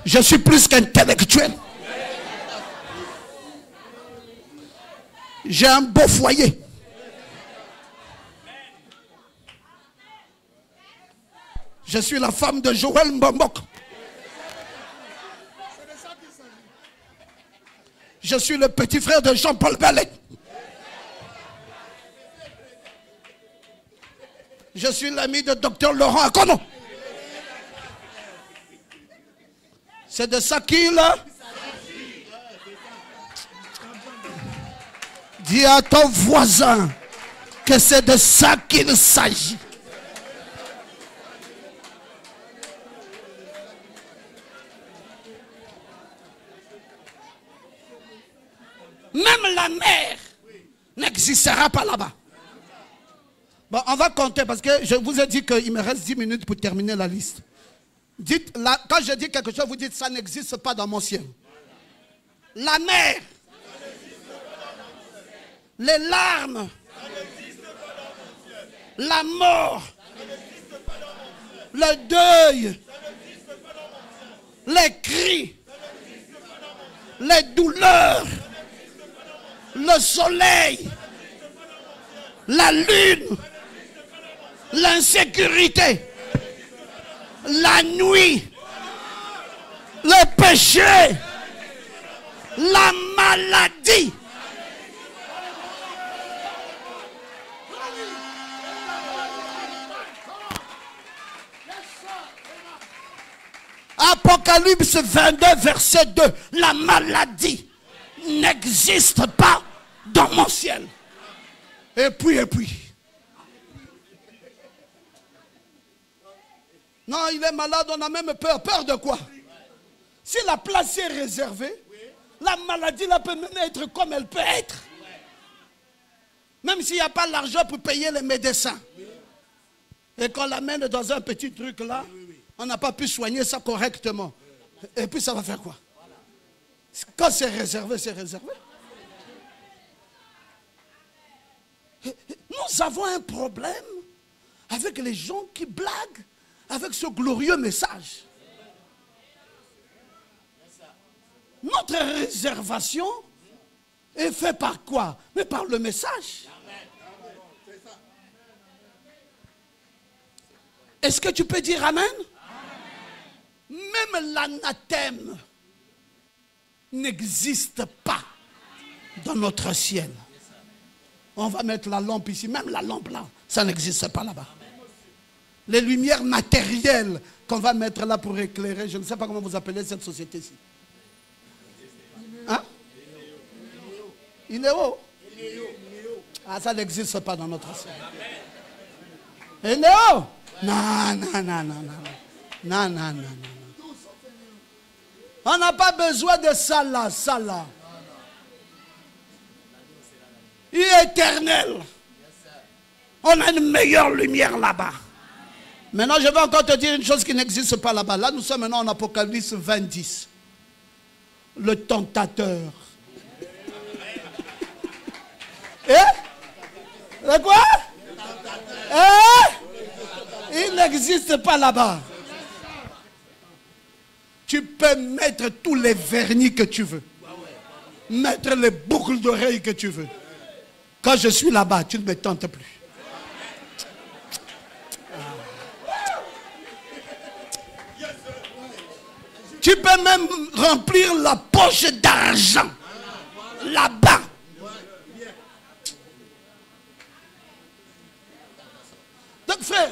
Je suis plus qu'intellectuel. J'ai un beau foyer. Je suis la femme de Joël Mbombok. Je suis le petit frère de Jean-Paul Bellet. Je suis l'ami de Dr Laurent Akono. C'est de ça qu'il dis à ton voisin que c'est de ça qu'il s'agit. Même la mer n'existera pas là-bas. Bon, on va compter parce que je vous ai dit qu'il me reste 10 minutes pour terminer la liste. Dites, là, quand je dis quelque chose, vous dites ça n'existe pas dans mon ciel. La mer, les larmes, la mort, le deuil, les cris, les douleurs, le soleil, la lune, l'insécurité, la nuit, le péché, la maladie. Apocalypse 22, verset 2. La maladie n'existe pas dans mon ciel. Et puis. Non, il est malade, on a même peur. Peur de quoi? Si la place est réservée, la maladie là peut même être comme elle peut être. Même s'il n'y a pas l'argent pour payer les médecins. Et qu'on l'amène dans un petit truc là, on n'a pas pu soigner ça correctement. Et puis ça va faire quoi? Quand c'est réservé, c'est réservé. Nous avons un problème avec les gens qui blaguent avec ce glorieux message. Notre réservation est faite par quoi? Mais par le message. Est-ce que tu peux dire amen? Même l'anathème n'existe pas dans notre ciel. On va mettre la lampe ici, même la lampe là, ça n'existe pas là-bas. Les lumières matérielles qu'on va mettre là pour éclairer, je ne sais pas comment vous appelez cette société-ci. Hein? Inéo. Ah, ça n'existe pas dans notre ciel. Inéo? Non. On n'a pas besoin de ça là. Il est éternel. On a une meilleure lumière là-bas. Maintenant, je vais encore te dire une chose qui n'existe pas là-bas. Là, nous sommes maintenant en Apocalypse 20. Le tentateur. Le quoi? Il n'existe pas là-bas. Tu peux mettre tous les vernis que tu veux. Mettre les boucles d'oreilles que tu veux. Quand je suis là-bas, tu ne me tentes plus. Tu peux même remplir la poche d'argent là-bas. Donc frère,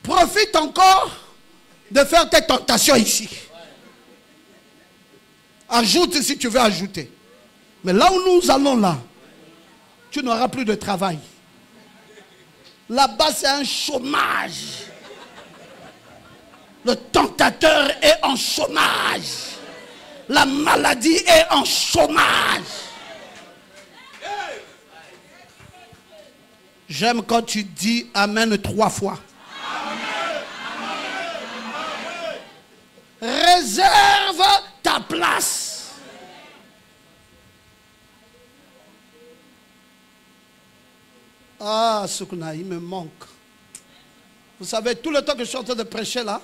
profite encore de faire tes tentations ici. Ajoute si tu veux ajouter. Mais là où nous allons là, tu n'auras plus de travail. Là-bas c'est un chômage. Le tentateur est en chômage. La maladie est en chômage. J'aime quand tu dis Amen 3 fois. Réserve ta place. Ah, Soukouna, il me manque. Vous savez, tout le temps que je suis en train de prêcher là,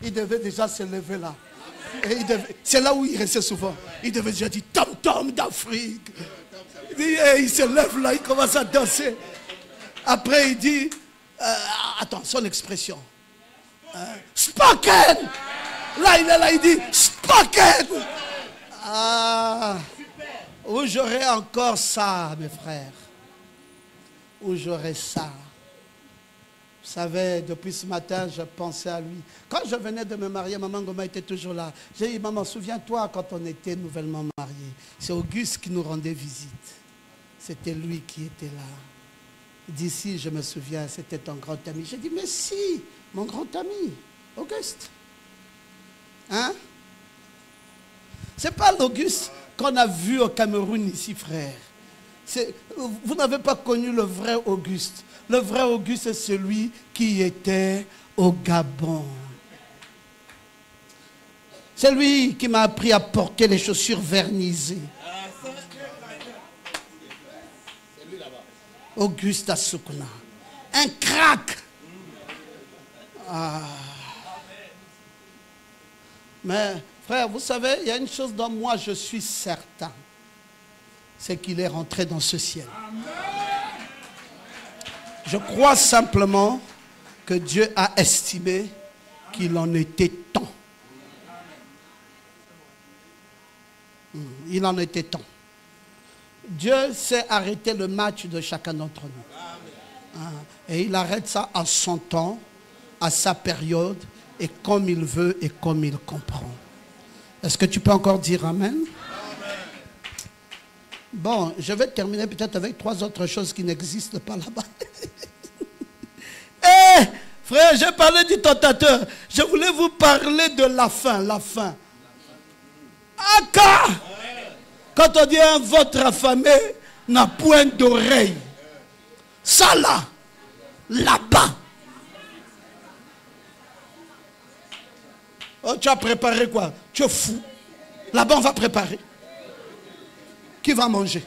il devait déjà se lever là. C'est là où il restait souvent. Il devait déjà dire Tom-Tom d'Afrique. Il se lève là, il commence à danser. Après, il dit, attends, son expression. Spoken. Là, il est là, il dit, spoken. Ah, où j'aurai encore ça, mes frères. Où j'aurai ça. Vous savez, depuis ce matin, je pensais à lui. Quand je venais de me marier, Maman Ngoma était toujours là. J'ai dit, maman, souviens-toi quand on était nouvellement mariés. C'est Auguste qui nous rendait visite. C'était lui qui était là. D'ici, je me souviens, c'était ton grand ami. J'ai dit, mais si, mon grand ami, Auguste. Hein? C'est pas l'Auguste qu'on a vu au Cameroun ici, frère. Vous n'avez pas connu le vrai Auguste. Le vrai Auguste, c'est celui qui était au Gabon. C'est lui qui m'a appris à porter les chaussures vernisées. Auguste Assoukuna. Un crack. Ah. Mais frère, vous savez, il y a une chose dont moi je suis certain. C'est qu'il est rentré dans ce ciel. Je crois simplement que Dieu a estimé qu'il en était temps. Il en était temps. Dieu sait arrêter le match de chacun d'entre nous. Et il arrête ça à son temps, à sa période, et comme il veut et comme il comprend. Est-ce que tu peux encore dire Amen? Bon, je vais terminer peut-être avec 3 autres choses qui n'existent pas là-bas. Frère, j'ai parlé du tentateur. Je voulais vous parler de la faim, la faim. Quand on dit votre affamé n'a point d'oreille. Ça là-bas. Oh, tu as préparé quoi? Tu es fou. Là-bas, on va préparer. Qui va manger?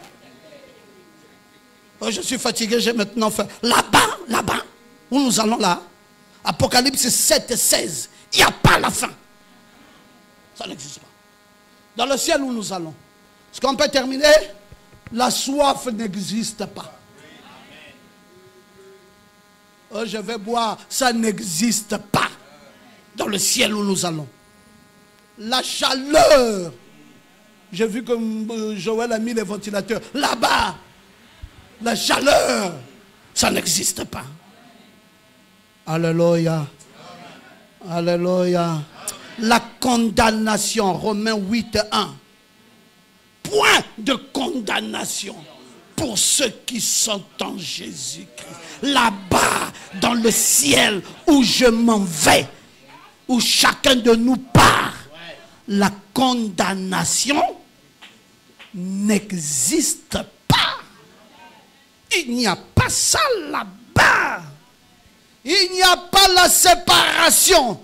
Oh, je suis fatigué, j'ai maintenant faim. Là-bas, où nous allons là, Apocalypse 7 et 16, il n'y a pas la faim. Ça n'existe pas. Dans le ciel où nous allons, est-ce qu'on peut terminer? La soif n'existe pas. Oh, je vais boire, ça n'existe pas. Dans le ciel où nous allons. La chaleur. J'ai vu comme Joël a mis les ventilateurs. Là-bas, la chaleur, ça n'existe pas. Alléluia. Alléluia. La condamnation, Romains 8, 1. Point de condamnation pour ceux qui sont en Jésus-Christ. Là-bas, dans le ciel où je m'en vais, où chacun de nous part, la condamnation n'existe pas. Il n'y a pas ça là-bas. Il n'y a pas la séparation.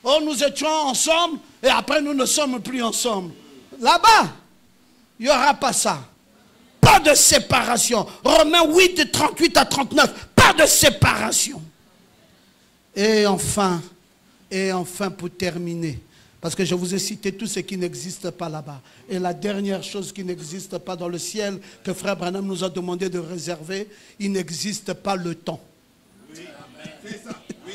Oh, nous étions ensemble et après nous ne sommes plus ensemble. Là-bas, il n'y aura pas ça. Pas de séparation. Romains 8, 38 à 39. Pas de séparation. Et enfin, pour terminer, parce que je vous ai cité tout ce qui n'existe pas là-bas. Et la dernière chose qui n'existe pas dans le ciel, que Frère Branham nous a demandé de réserver, il n'existe pas le temps. Oui, c'est ça. Oui.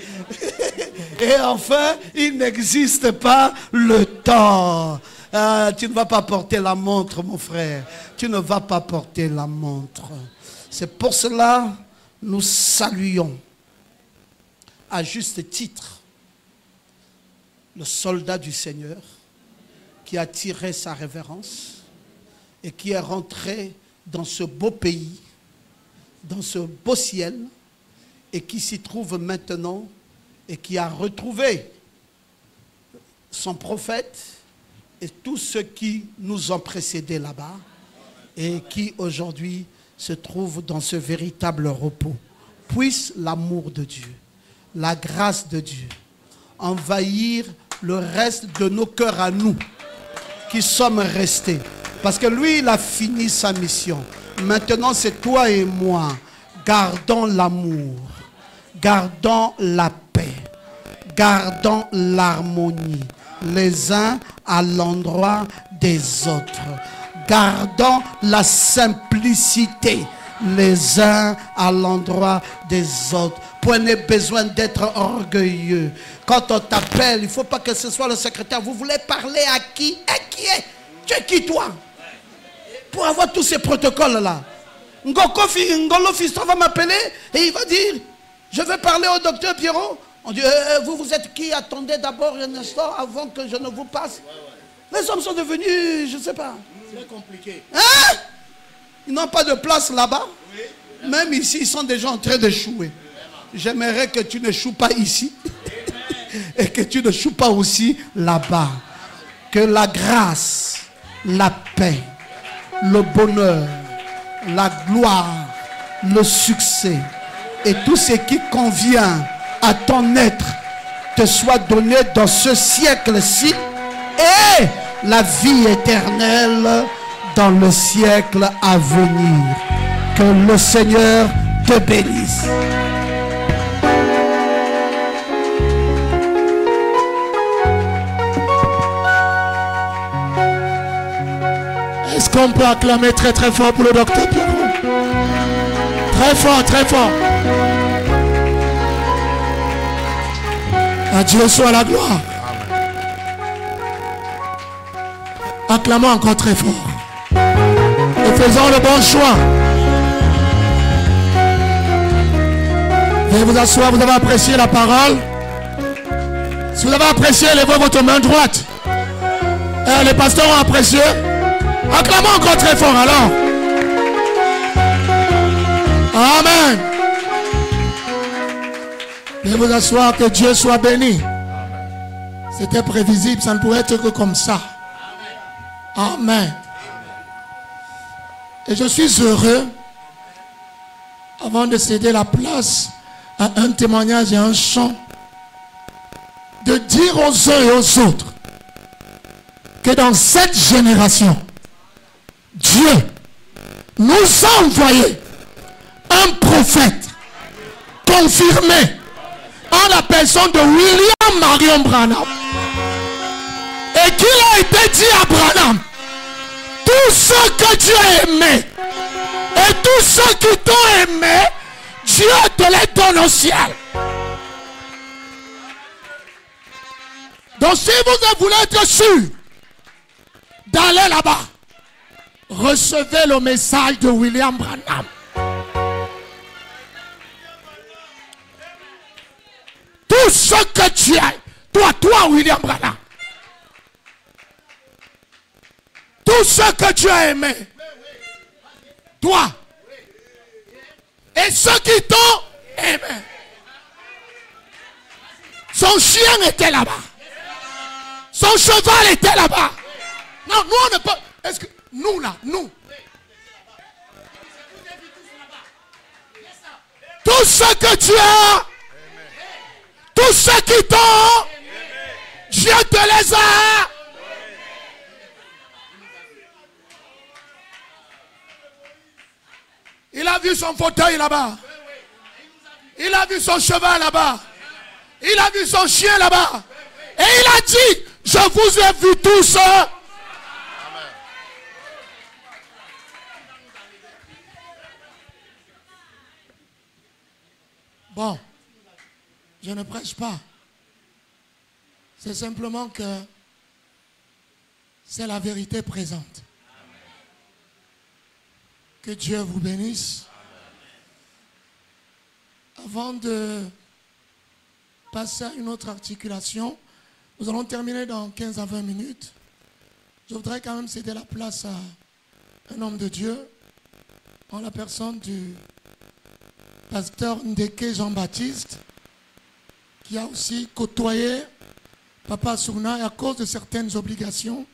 Et enfin, il n'existe pas le temps. Tu ne vas pas porter la montre, mon frère. Tu ne vas pas porter la montre. C'est pour cela que nous saluons à juste titre le soldat du Seigneur qui a tiré sa révérence et qui est rentré dans ce beau pays, dans ce beau ciel, et qui s'y trouve maintenant et qui a retrouvé son prophète et tous ceux qui nous ont précédés là-bas et qui aujourd'hui se trouvent dans ce véritable repos. Puisse l'amour de Dieu, la grâce de Dieu envahir le reste de nos cœurs à nous qui sommes restés. Parce que lui, il a fini sa mission. Maintenant, c'est toi et moi. Gardons l'amour. Gardons la paix. Gardons l'harmonie. Les uns à l'endroit des autres. Gardons la simplicité. Les uns à l'endroit des autres. Prenez besoin d'être orgueilleux. Quand on t'appelle, il ne faut pas que ce soit le secrétaire. Vous voulez parler à qui? Et qui est? Tu es qui toi? Pour avoir tous ces protocoles-là. Ngolo Fiston va m'appeler et il va dire, je veux parler au docteur Pierrot. On dit, vous êtes qui? Attendez d'abord un instant avant que je ne vous passe. Les hommes sont devenus, je ne sais pas. C'est compliqué. Hein? Ils n'ont pas de place là-bas. Même ici, ils sont déjà en train d'échouer. J'aimerais que tu n'échoues pas ici et que tu n'échoues pas aussi là-bas. Que la grâce, la paix, le bonheur, la gloire, le succès et tout ce qui convient à ton être te soit donné dans ce siècle-ci et la vie éternelle dans le siècle à venir. Que le Seigneur te bénisse. Est-ce qu'on peut acclamer très très fort pour le docteur Pierrot? Très fort, très fort. À Dieu soit la gloire. Acclamons encore très fort. Et faisons le bon choix. Veuillez vous asseoir, vous avez apprécié la parole. Si vous avez apprécié, levez votre main droite. Et les pasteurs ont apprécié. Acclamons encore très fort alors. Amen. Veuillez vous asseoir, que Dieu soit béni. C'était prévisible, ça ne pouvait être que comme ça. Amen. Et je suis heureux, avant de céder la place à un témoignage et un chant, de dire aux uns et aux autres que dans cette génération, Dieu nous a envoyé un prophète confirmé en la personne de William Marion Branham, et qu'il a été dit à Branham: tout ce que Dieu a aimé et tous ceux qui t'ont aimé, Dieu te les donne au ciel. Donc si vous voulez être sûr d'aller là-bas, recevez le message de William Branham. Tout ce que tu as, toi William Branham, tout ce que tu as aimé, toi, et ceux qui t'ont aimé. Son chien était là-bas. Son cheval était là-bas. Non, nous on ne peut. Est-ce que nous là, nous. Tout ce que tu as, tous ceux qui t'ont, Dieu te les a. Il a vu son fauteuil là-bas. Il a vu son cheval là-bas. Il a vu son chien là-bas. Et il a dit: je vous ai vus tous. Bon, je ne prêche pas. C'est simplement que c'est la vérité présente. Que Dieu vous bénisse. Avant de passer à une autre articulation, nous allons terminer dans 15 à 20 minutes. Je voudrais quand même céder la place à un homme de Dieu, en la personne du pasteur Ndeke Jean-Baptiste, qui a aussi côtoyé Papa Sourna, et à cause de certaines obligations, ne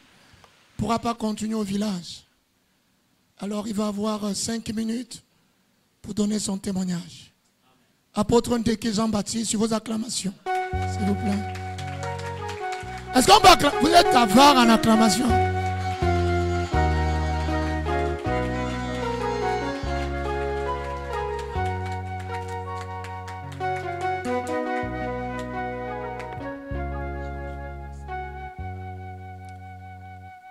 pourra pas continuer au village. Alors il va avoir 5 minutes pour donner son témoignage. Apôtre Ndeke Jean-Baptiste, sur vos acclamations, s'il vous plaît. Est-ce qu'on peut acclamer? Vous êtes avare en acclamation.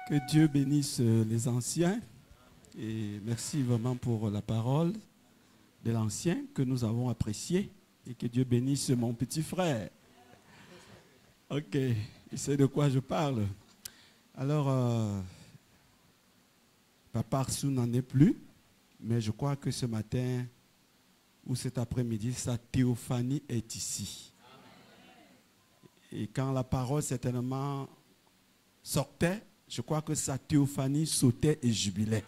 Que Dieu bénisse les anciens. Et merci vraiment pour la parole de l'ancien que nous avons apprécié. Et que Dieu bénisse mon petit frère. Ok, il sait de quoi je parle. Alors, Papa Arsou n'en est plus. Mais je crois que ce matin ou cet après-midi, sa théophanie est ici. Et quand la parole certainement sortait, je crois que sa théophanie sautait et jubilait.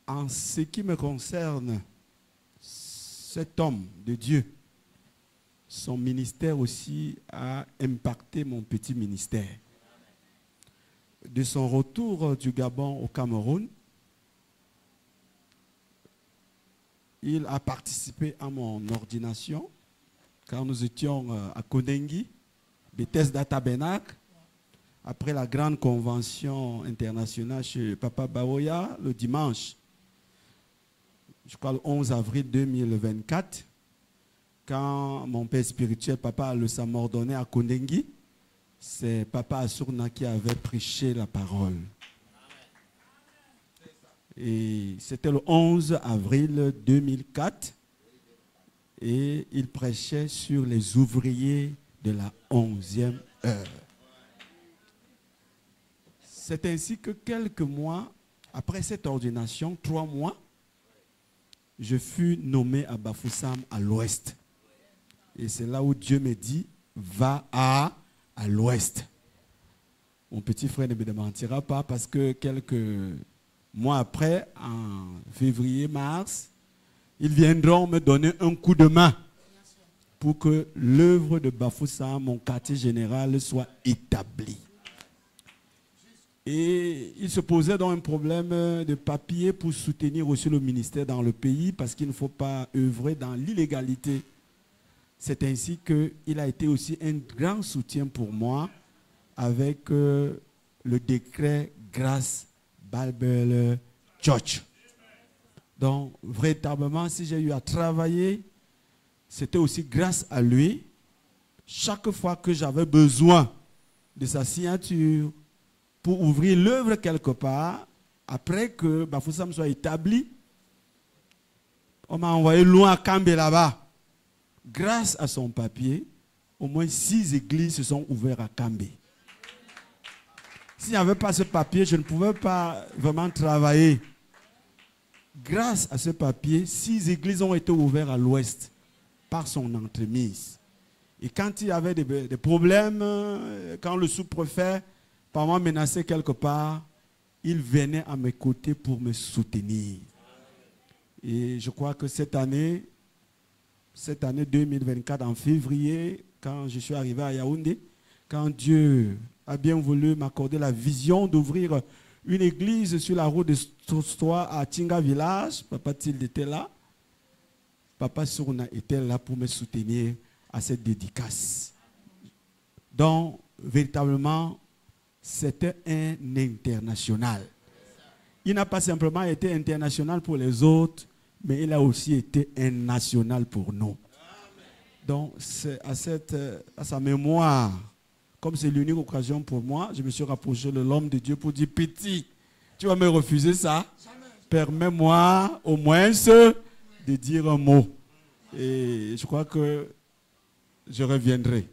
En ce qui me concerne, cet homme de Dieu, son ministère aussi a impacté mon petit ministère. De son retour du Gabon au Cameroun, il a participé à mon ordination quand nous étions à Kondengi, Bethesda Tabernacle, après la grande convention internationale chez Papa Baoya, le dimanche, je crois le 11 avril 2024, quand mon père spirituel, Papa Le Samordonné à Kondengi, c'est Papa Assourna qui avait prêché la parole. Et c'était le 11 avril 2004. Et il prêchait sur les ouvriers de la 11e heure. C'est ainsi que quelques mois après cette ordination, 3 mois, je fus nommé à Bafoussam à l'ouest. Et c'est là où Dieu me dit, va à l'ouest. Mon petit frère ne me démentira pas parce que quelques mois après, en février-mars, ils viendront me donner un coup de main pour que l'œuvre de Bafoussam, mon quartier général, soit établie. Et il se posait donc un problème de papier pour soutenir aussi le ministère dans le pays parce qu'il ne faut pas œuvrer dans l'illégalité. C'est ainsi qu'il a été aussi un grand soutien pour moi avec le décret Grâce Bible Church. Donc, véritablement, si j'ai eu à travailler, c'était aussi grâce à lui. Chaque fois que j'avais besoin de sa signature pour ouvrir l'œuvre quelque part, après que Bafoussam soit établi, on m'a envoyé loin à Kambé là-bas. Grâce à son papier, au moins 6 églises se sont ouvertes à Kambé. S'il n'y avait pas ce papier, je ne pouvais pas vraiment travailler. Grâce à ce papier, 6 églises ont été ouvertes à l'ouest par son entremise. Et quand il y avait des problèmes, quand le sous-préfet par moi menaçait quelque part, il venait à mes côtés pour me soutenir. Et je crois que cette année 2024, en février, quand je suis arrivé à Yaoundé, quand Dieu a bien voulu m'accorder la vision d'ouvrir une église sur la route de Sostoa à Tinga Village, Papa Tilde était là. Papa Sourna était là pour me soutenir à cette dédicace. Donc, véritablement, c'était un international. Il n'a pas simplement été international pour les autres, mais il a aussi été un national pour nous. Donc, à sa mémoire, comme c'est l'unique occasion pour moi, je me suis rapproché de l'homme de Dieu pour dire, petit, tu vas me refuser ça? Permets-moi au moins de dire un mot. Et je crois que je reviendrai.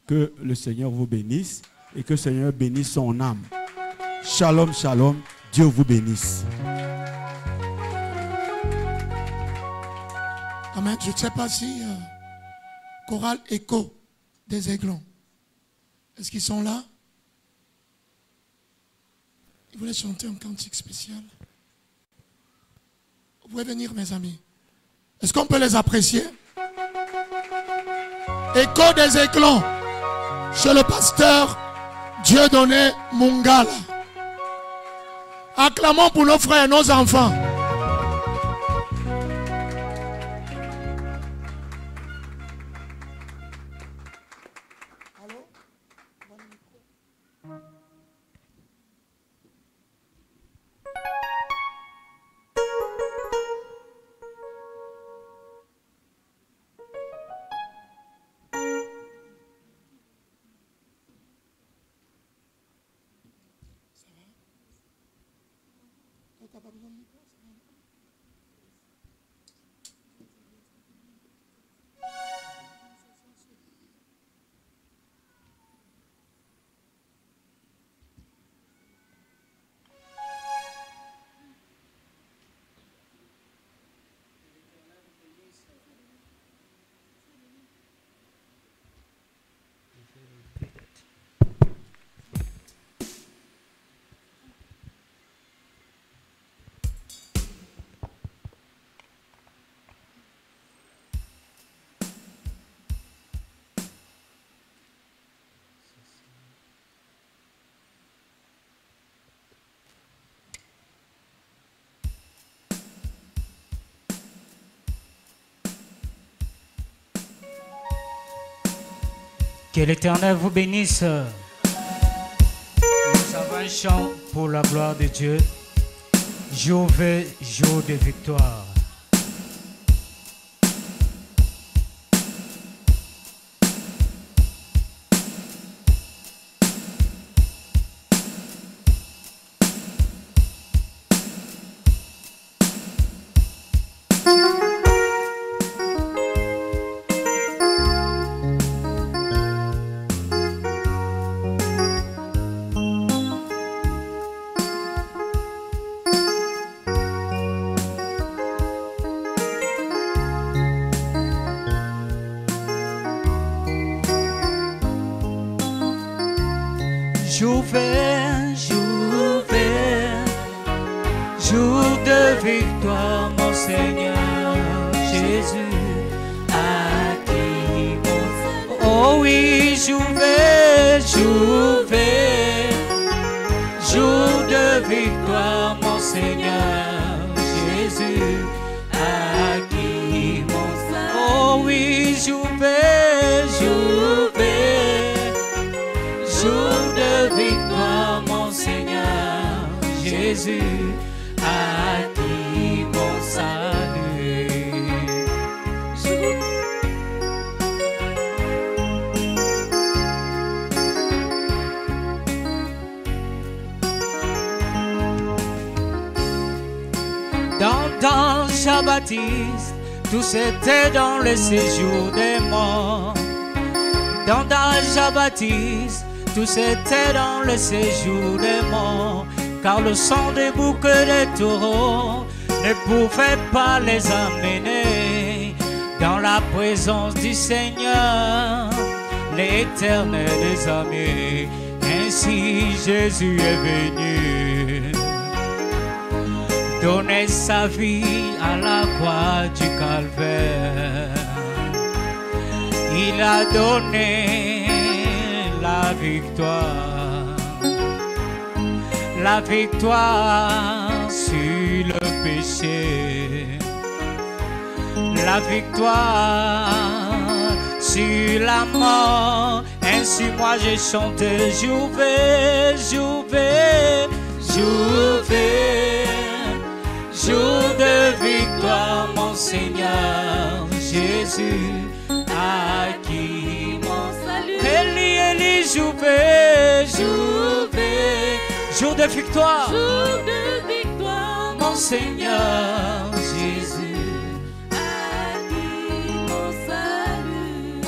Que le Seigneur vous bénisse et que le Seigneur bénisse son âme. Shalom, shalom. Dieu vous bénisse. Amen. Je ne sais pas si chorale écho des Aiglons. Est-ce qu'ils sont là? Ils voulaient chanter un cantique spécial. Vous pouvez venir, mes amis. Est-ce qu'on peut les apprécier? Écho des Aiglons. Chez le pasteur Dieudonné Mungala. Acclamons pour nos frères et nos enfants. Que l'Éternel vous bénisse. Nous avons un chant pour la gloire de Dieu. Jour de victoire. vais, jour de victoire, mon Seigneur Jésus, acquis mon salut. Oh oui, jour de victoire, mon Seigneur Jésus, acquis mon salut. Oh oui, jour de victoire, mon Seigneur Jésus, acquis mon salut. Dans Jean-Baptiste, tous étaient dans le séjour des morts. Dans Jean-Baptiste, tous étaient dans le séjour des morts, car le sang des boucs et des taureaux ne pouvait pas les amener dans la présence du Seigneur, l'Éternel des armées. Ainsi Jésus est venu donner sa vie à la croix du Calvaire. Il a donné la victoire sur le péché, la victoire sur la mort. Ainsi moi j'ai chanté, jour de victoire, mon Seigneur Jésus, acquis mon salut. Eli, jour de victoire, mon Seigneur Jésus, acquis mon salut.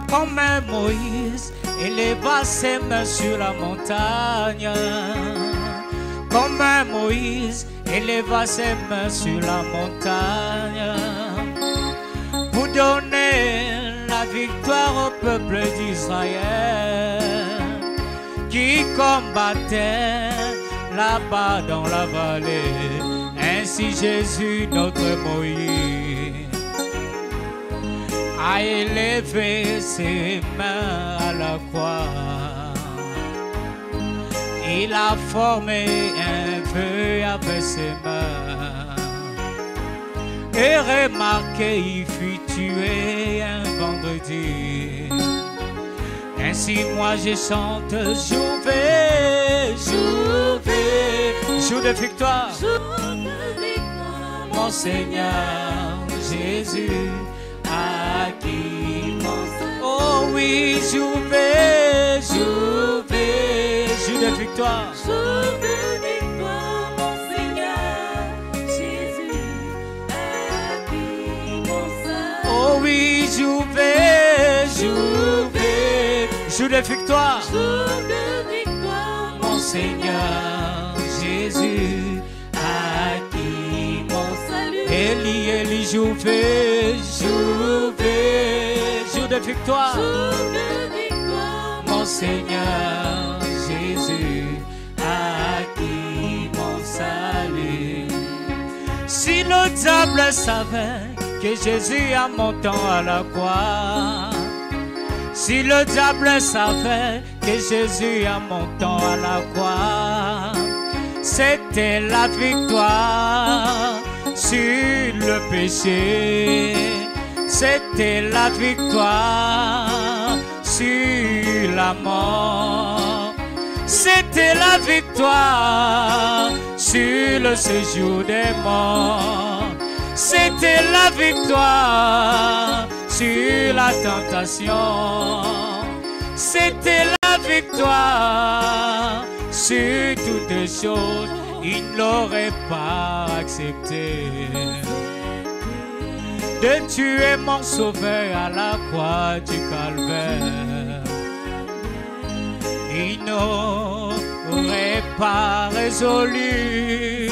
Comme Moïse éleva ses mains sur la montagne, comme Moïse éleva ses mains sur la montagne, pour donner la victoire au peuple d'Israël qui combattait là-bas dans la vallée. Ainsi Jésus, notre Moïse, a élevé ses mains à la croix. Il a formé un feu avec ses mains. Et remarquez, il fut tué un vendredi. Ainsi moi je chante, jour de victoire, mon Seigneur Jésus, acquis mon salut. Oh oui, jour de victoire, mon Seigneur Jésus, acquis mon salut. Oh oui, jour de victoire, mon Seigneur Jésus, acquis mon salut. Eli, jour de victoire, mon Seigneur Jésus, acquis mon salut. Si le diable savait que Jésus a montant à la croix, si le diable savait que Jésus a montant à la croix, c'était la victoire sur le péché, c'était la victoire sur la mort, c'était la victoire sur le séjour des morts, c'était la victoire sur la tentation, c'était la victoire sur toutes les choses. Il n'aurait pas accepté de tuer mon sauveur à la croix du Calvaire. Il n'aurait pas résolu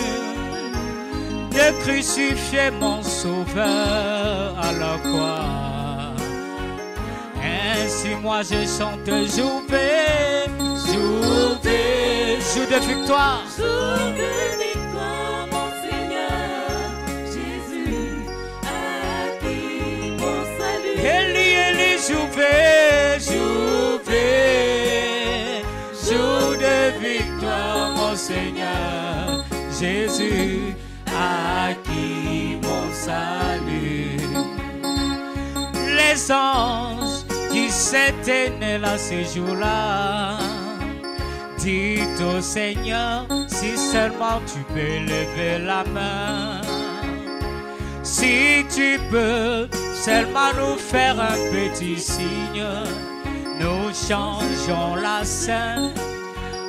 de crucifier mon sauveur à la croix. Ainsi moi je chante, jour jour de victoire. Jour de victoire, mon Seigneur Jésus, acquis mon salut. Eli, Eli, jouvé, jouvé. Jour de victoire, mon Seigneur Jésus, acquis mon salut. Les anges qui s'étaient nés là ce jour-là, dites au Seigneur si seulement tu peux lever la main. Si tu peux seulement nous faire un petit signe, nous changeons la scène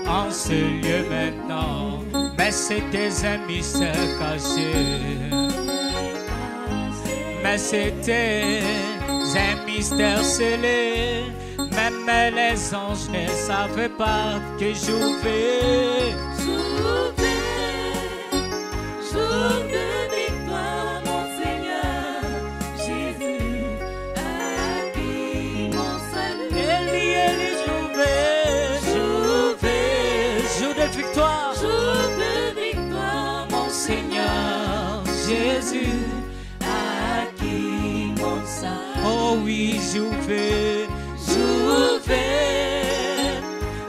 en ce lieu maintenant. Mais c'était un mystère caché. Mais c'était un mystère scellé. Même les anges ne savaient pas que j'ouvrais. Jouvé, jour de victoire, mon Seigneur Jésus, acquis mon salut. Eli, Eli, jouvé, jouvé. Jour de victoire, Jour de victoire, mon Seigneur Jésus, acquis mon salut. Oh oui, jouvé, jouvé.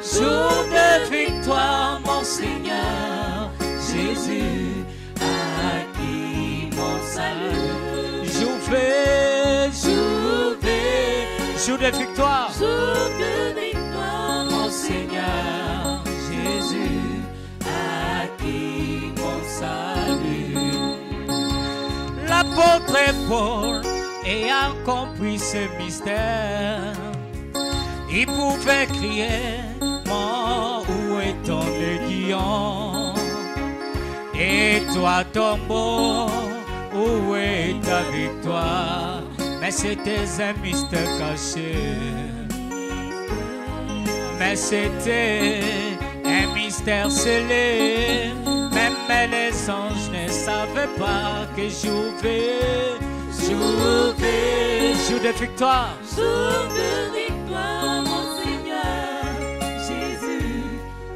Jour de victoire, mon Seigneur Jésus, acquis mon salut. Jouvé, jouvé. Jour de victoire, jour de victoire, mon Seigneur Jésus, acquis mon salut. L'apôtre Paul ayant compris ce mystère, il pouvait crier, mon, où est ton aiguillon? Et toi, tombeau, où est ta victoire? Mais c'était un mystère caché. Mais c'était un mystère scellé. Même les anges ne savaient pas que j'ouvrais. Jouvé, jour de victoire. jour de victoire, mon Seigneur Jésus,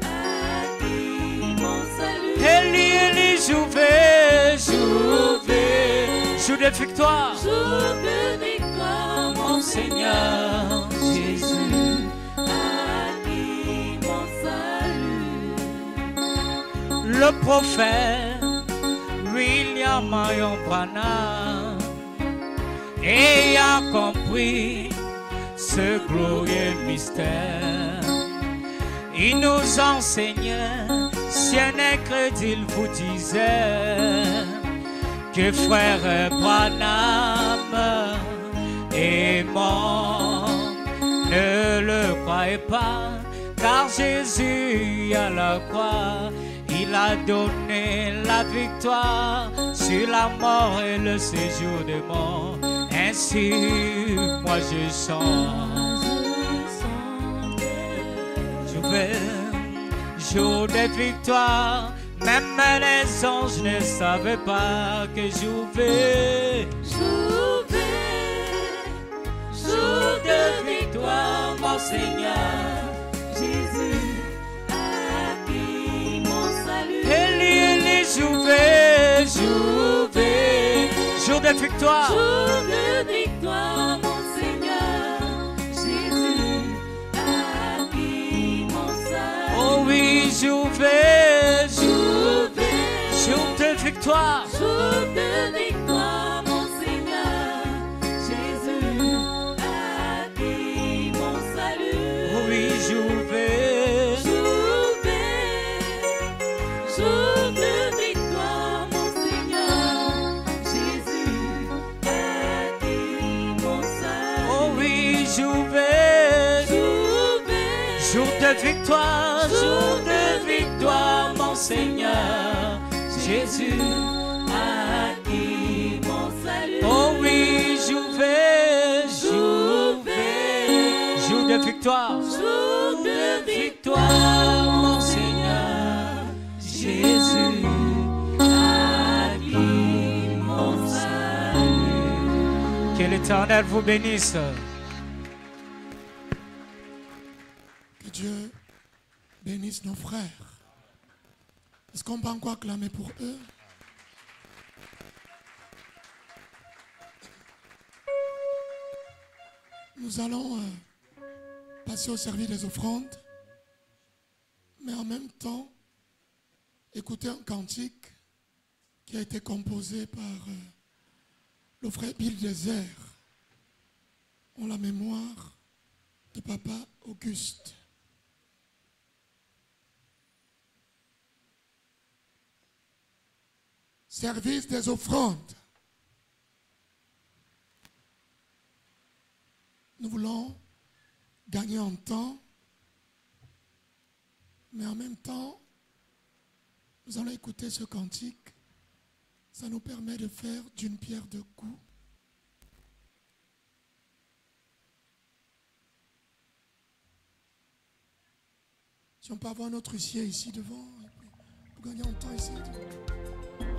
acquis mon salut. Eli, Eli, jouvé, jouvé. Jour de victoire, Jour de victoire, mon Seigneur Jésus, acquis mon salut. le prophète William Marion Branham ayant compris ce glorieux mystère, il nous enseignait, si un incrédule vous disait que frère Branham est mort, ne le croyez pas, car Jésus à la croix, il a donné la victoire sur la mort et le séjour des morts. Ainsi, moi je chante, je vais, jour de victoire. Même les anges ne savaient pas que j'ouvrais. Jouvé, jour de victoire, mon Seigneur Jésus, acquis mon salut. Eli, Eli, jouvé, jouvé. Jour de victoire, Jour de victoire, mon Seigneur Jésus, acquis mon salut. oh oui, jouvé, Jouvé, jour de victoire. jour de victoire, mon Seigneur Jésus, acquis mon salut. Oh oui, jouvé, Jouvé, jour de victoire, mon Seigneur Jésus, acquis mon salut. oh oui, jouvé, Jouvé, jour de victoire, jour de victoire, mon Seigneur Jésus, acquis mon salut. oh oui, jouvé, jouvé, jour de victoire, Jour de victoire, mon Seigneur Jésus, acquis mon salut. que l'Éternel vous bénisse. Que Dieu bénisse nos frères. Est-ce qu'on peut encore acclamer pour eux? Nous allons passer au service des offrandes, mais en même temps, écouter un cantique qui a été composé par le frère Bill Désert en la mémoire de Papa Auguste. Service des offrandes. Nous voulons gagner en temps, mais en même temps, nous allons écouter ce cantique. Ça nous permet de faire d'une pierre deux coups. Si on peut avoir notre huissier ici devant, et puis pour gagner en temps ici.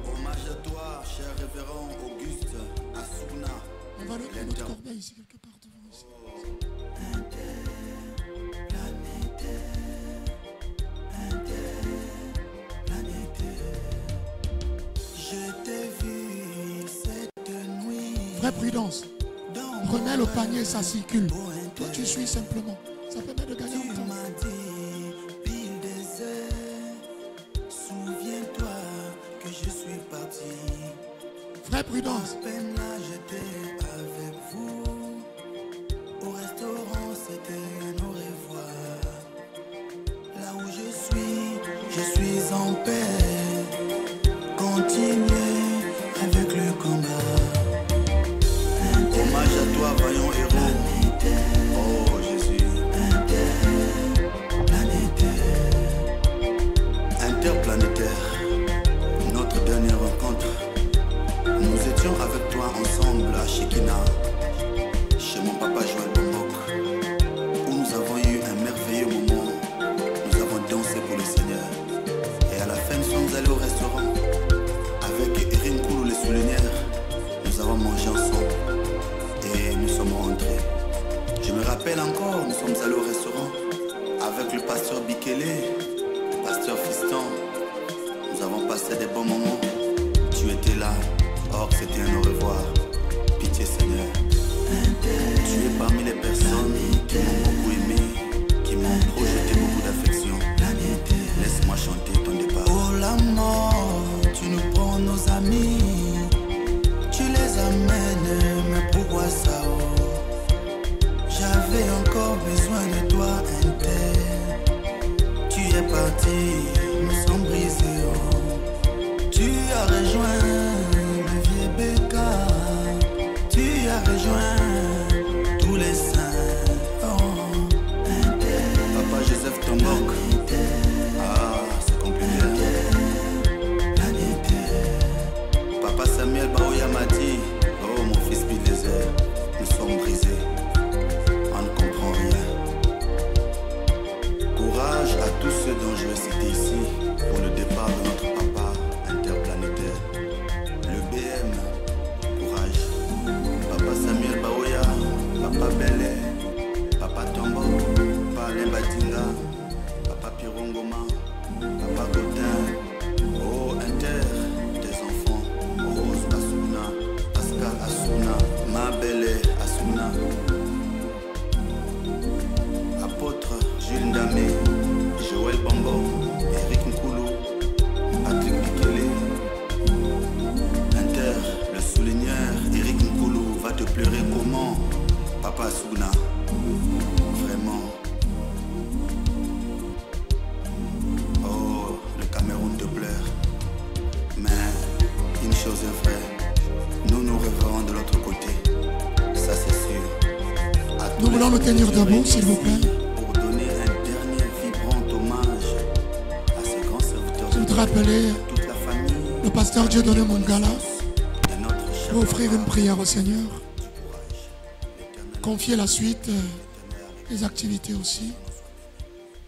Hommage à toi, cher révérend Auguste Assouna. On va lever notre corbeille ici, quelque part devant ici. Je t'ai vu cette nuit. Vraie prudence. Remets le panier, ça circule. Toi, tu suis simplement. Ça permet de gagner en temps. Bill Désert, souviens-toi que je suis parti. Vraie prudence. À peine là, j'étais avec vous. Au restaurant, c'était un au revoir. Là où je suis en paix. Continuez avec le combat. Hommage à toi, vaillant héros. Oh Jésus. Interplanétaire. Notre dernière rencontre. Nous étions avec toi ensemble à Shekina, chez mon papa Joël Bombok, où nous avons eu un merveilleux moment. Nous avons dansé pour le Seigneur. Et à la fin, nous sommes allés au restaurant. Avec Erin Koulou, les soulignères, nous avons mangé ensemble. Et nous sommes rentrés. Je me rappelle encore, nous sommes allés au restaurant avec le pasteur Bikele, le pasteur Fiston. Nous avons passé des bons moments. Tu étais là. Or c'était un au revoir. Pitié Seigneur. Tu es parmi les personnes qui m'ont beaucoup aimé, qui m'ont projeté beaucoup d'affection. Laisse-moi chanter ton départ. Oh la mort, tu nous prends nos amis, tu les amènes, mais pourquoi ça oh? J'avais encore besoin de toi, Inter. Tu es parti, nous sommes brisés oh. Tu as rejoint tu as rejoint tous les saints. Oh, Papa Joseph Tombok. Ah, c'est compliqué. Papa Samuel Baoya m'a dit, oh mon fils Bill Désert, nous sommes brisés. On ne comprend rien. Courage à tous ceux dont je vais citer ici pour le départ de notre papa interplanétaire. Le BM. Papa Samuel Baoya, Papa Belé, Papa Tombo, Papa Lembatinga, Papa Pirongoma, Papa Gotin, oh Inter, tes enfants, Rose Assouna, Pascal Assouna, Ma Belé Assouna, Apôtre Jules Ndamé, Joël Bombo, Eric Nkoulou, Patrick Bikele, Inter, le souligneur, Eric Nkoulou va te pleurer comment, Papa Assouna. Vraiment. Oh, le Cameroun te pleure. Mais une chose est vraie, nous nous reverrons de l'autre côté. Ça c'est sûr. Nous voulons nous tenir debout, s'il vous plaît. Pour donner un dernier vibrant hommage à ce grand serviteur. Je voudrais appeler toute la famille, le pasteur Dieudonné Mongala. de notre cher Pour offrir papa. une prière au Seigneur. Confier la suite des activités aussi.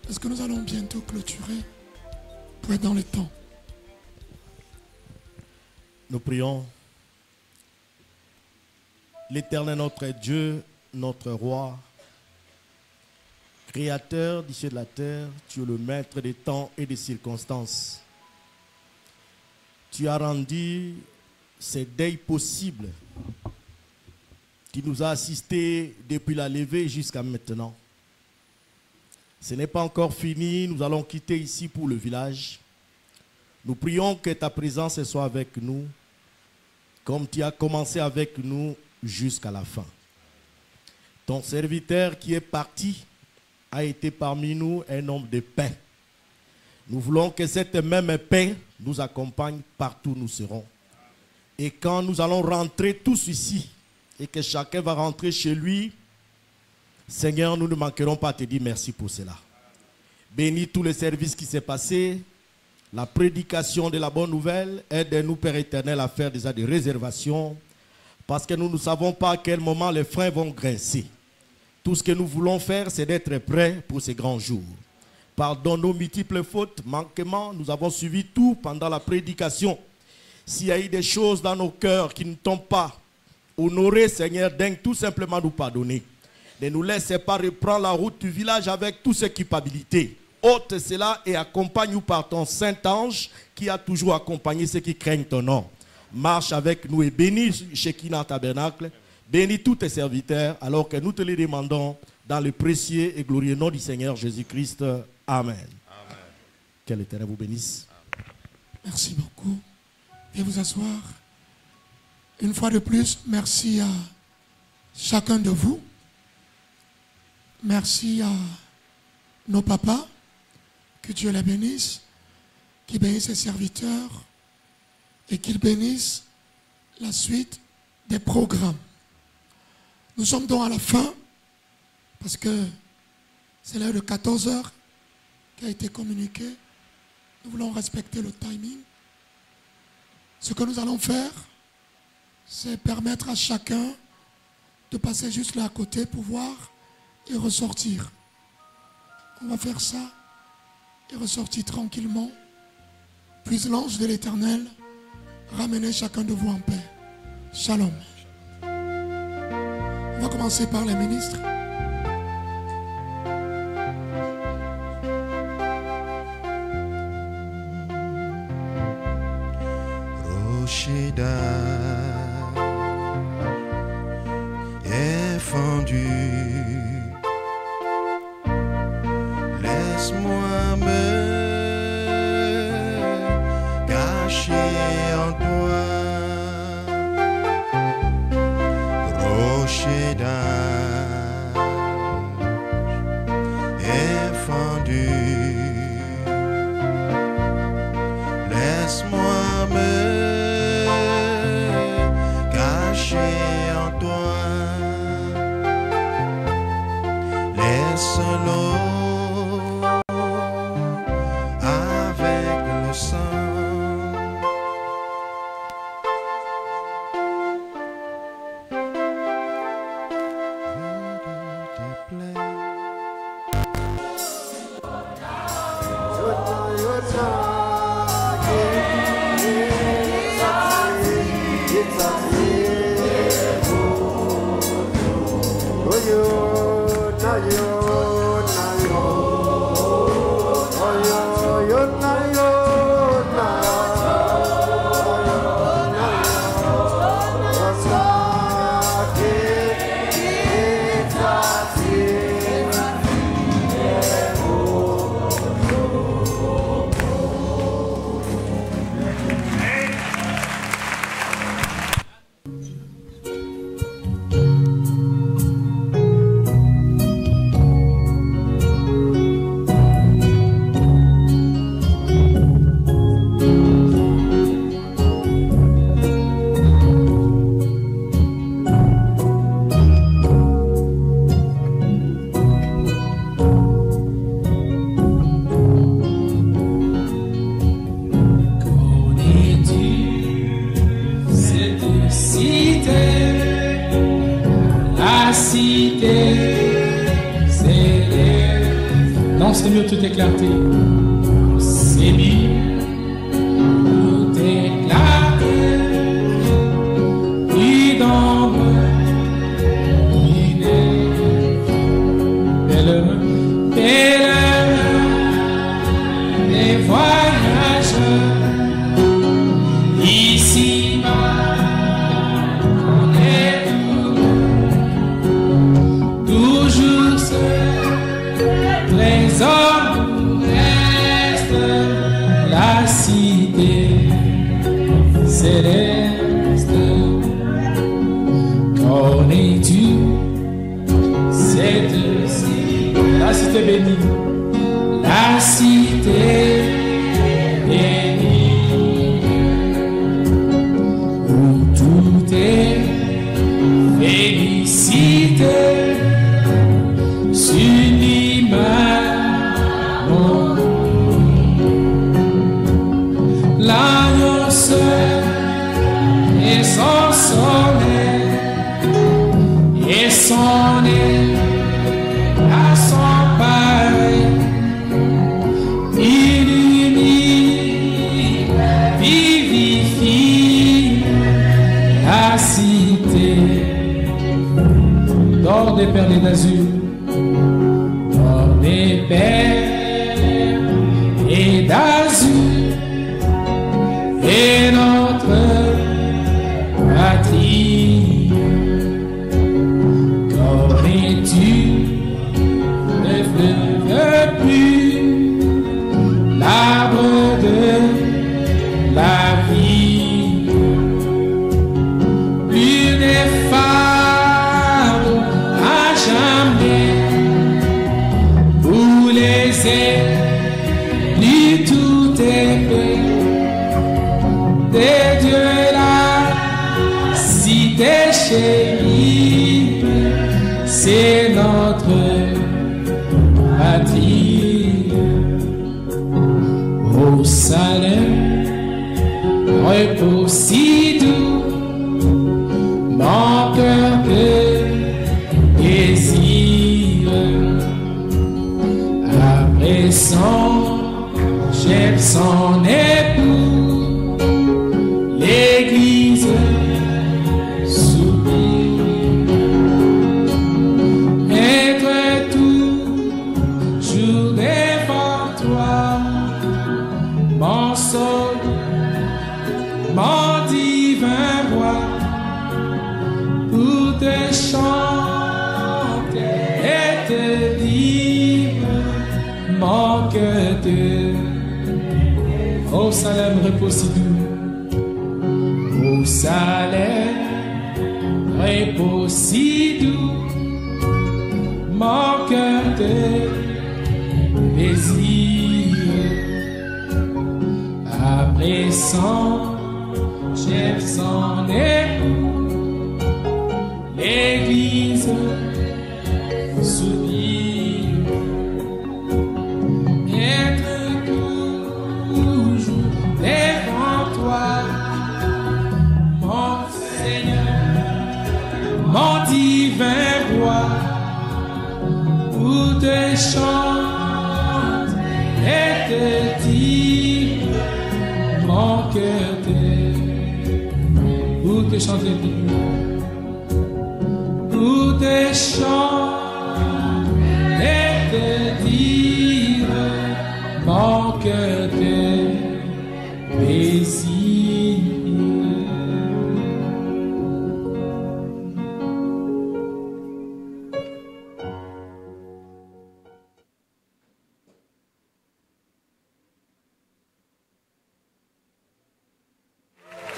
Parce que nous allons bientôt clôturer pour être dans les temps. Nous prions. L'Éternel notre Dieu, notre Roi, Créateur du ciel et de la terre, tu es le maître des temps et des circonstances. tu as rendu ces deuils possibles, qui nous a assistés depuis la levée jusqu'à maintenant. Ce n'est pas encore fini, nous allons quitter ici pour le village. Nous prions que ta présence soit avec nous, comme tu as commencé avec nous jusqu'à la fin. Ton serviteur qui est parti a été parmi nous un homme de paix. Nous voulons que cette même paix nous accompagne partout où nous serons. Et quand nous allons rentrer tous ici, et que chacun va rentrer chez lui, Seigneur, nous ne manquerons pas à te dire merci pour cela. Bénis tous les services qui s'est passé, la prédication de la bonne nouvelle. Aide-nous, Père éternel, à faire déjà des réservations, parce que nous ne savons pas à quel moment les freins vont grincer. Tout ce que nous voulons faire, c'est d'être prêts pour ces grands jours. Pardonne nos multiples fautes, manquements. Nous avons suivi tout pendant la prédication. S'il y a eu des choses dans nos cœurs qui ne t'ont pas honoré, Seigneur, daigne tout simplement nous pardonner. Ne nous laisse pas reprendre la route du village avec toute cette culpabilité. Ôte cela et accompagne-nous par ton Saint-Ange qui a toujours accompagné ceux qui craignent ton nom. Marche avec nous et bénis Shekinah Tabernacle. Bénis tous tes serviteurs alors que nous te les demandons dans le précieux et glorieux nom du Seigneur Jésus-Christ. Amen. Amen. Que l'Éternel vous bénisse. Merci beaucoup. Veuillez vous asseoir. Une fois de plus, merci à chacun de vous. Merci à nos papas. Que Dieu les bénisse. Qu'il bénisse ses serviteurs. Et qu'il bénisse la suite des programmes. Nous sommes donc à la fin. Parce que c'est l'heure de 14 h qui a été communiquée. Nous voulons respecter le timing. Ce que nous allons faire, c'est permettre à chacun de passer juste là à côté pour voir et ressortir. On va faire ça et ressortir tranquillement. Puisse l'ange de l'Éternel ramener chacun de vous en paix. Shalom. On va commencer par les ministres. Rocheda est fendu. Laisse-moi me cacher en toi. Rocheda est fendu. Laisse-moi me cacher en toi. Laisse-le avec le sang. Non, c'est mieux de tout éclater. C'est mieux de tout éclater. Qui dans des voyages céleste. Connais-tu cette cité, la cité bénie, la cité bénie, où tout est félicité, uniment l'agneau seul et son soleil et son nez à son pareil, il unit, vivifie la cité d'or, des perles et d'azur, d'or, des perles et d'azur, et notre patrie. Connais-tu le fleuve pur, l'arbre de la vie, plus ineffable à jamais, où les élus tout est fait, des dieux la cité chérie, c'est notre patrie. Au Salem, repos si doux, mon cœur te désire. Après son chef, son époux, l'Église soupire. Être toujours devant toi, mon sauveur, mon divin roi, pour te chanter et te dire mon cœur te. Au Salem, repos si doux, au Salem, repos si doux, mon cœur te désire. Après son chef, son époux, l'Église soupire. Être toujours devant toi, mon Seigneur, mon divin roi, pour te chanter et te dire mon cœur t'aime, pour te chanter pour te chanter et te dire mon cœur t'aime, désire.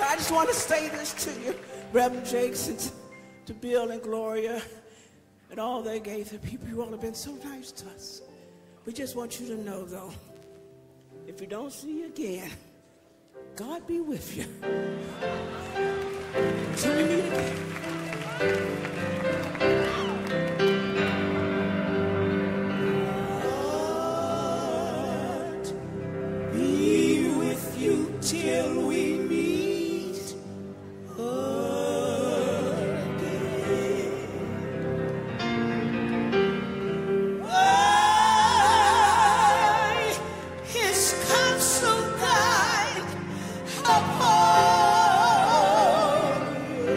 I just want to say this to you, Reverend Jakes, and to Bill and Gloria, and all they gave the people. You all have been so nice to us. We just want you to know, though, if you don't see you again, God be with you. Till we meet again. Lord, be with you till we meet again. His counsel guide upon you.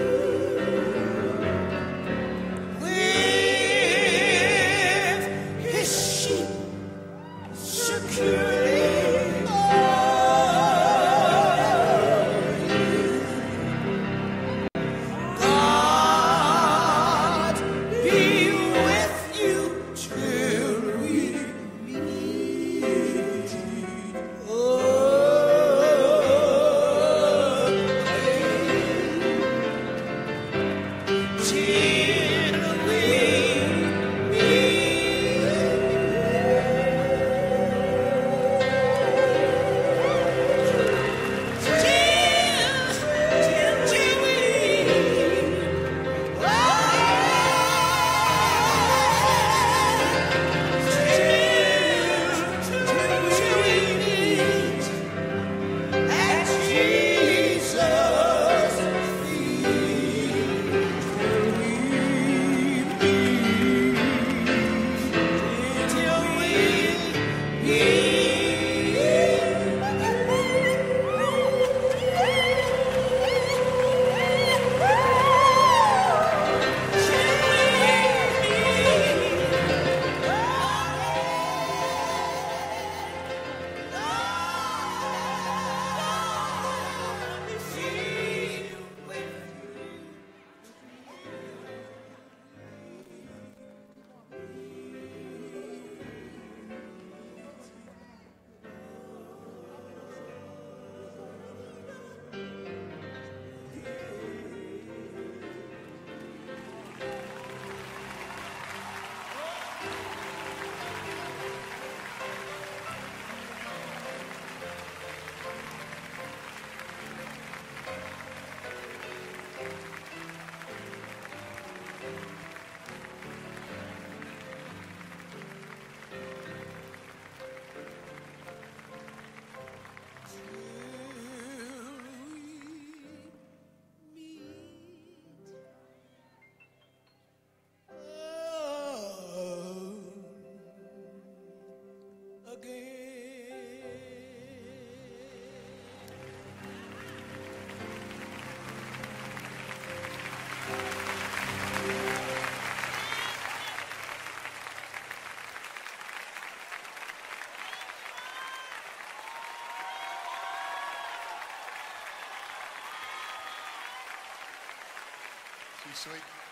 sweet.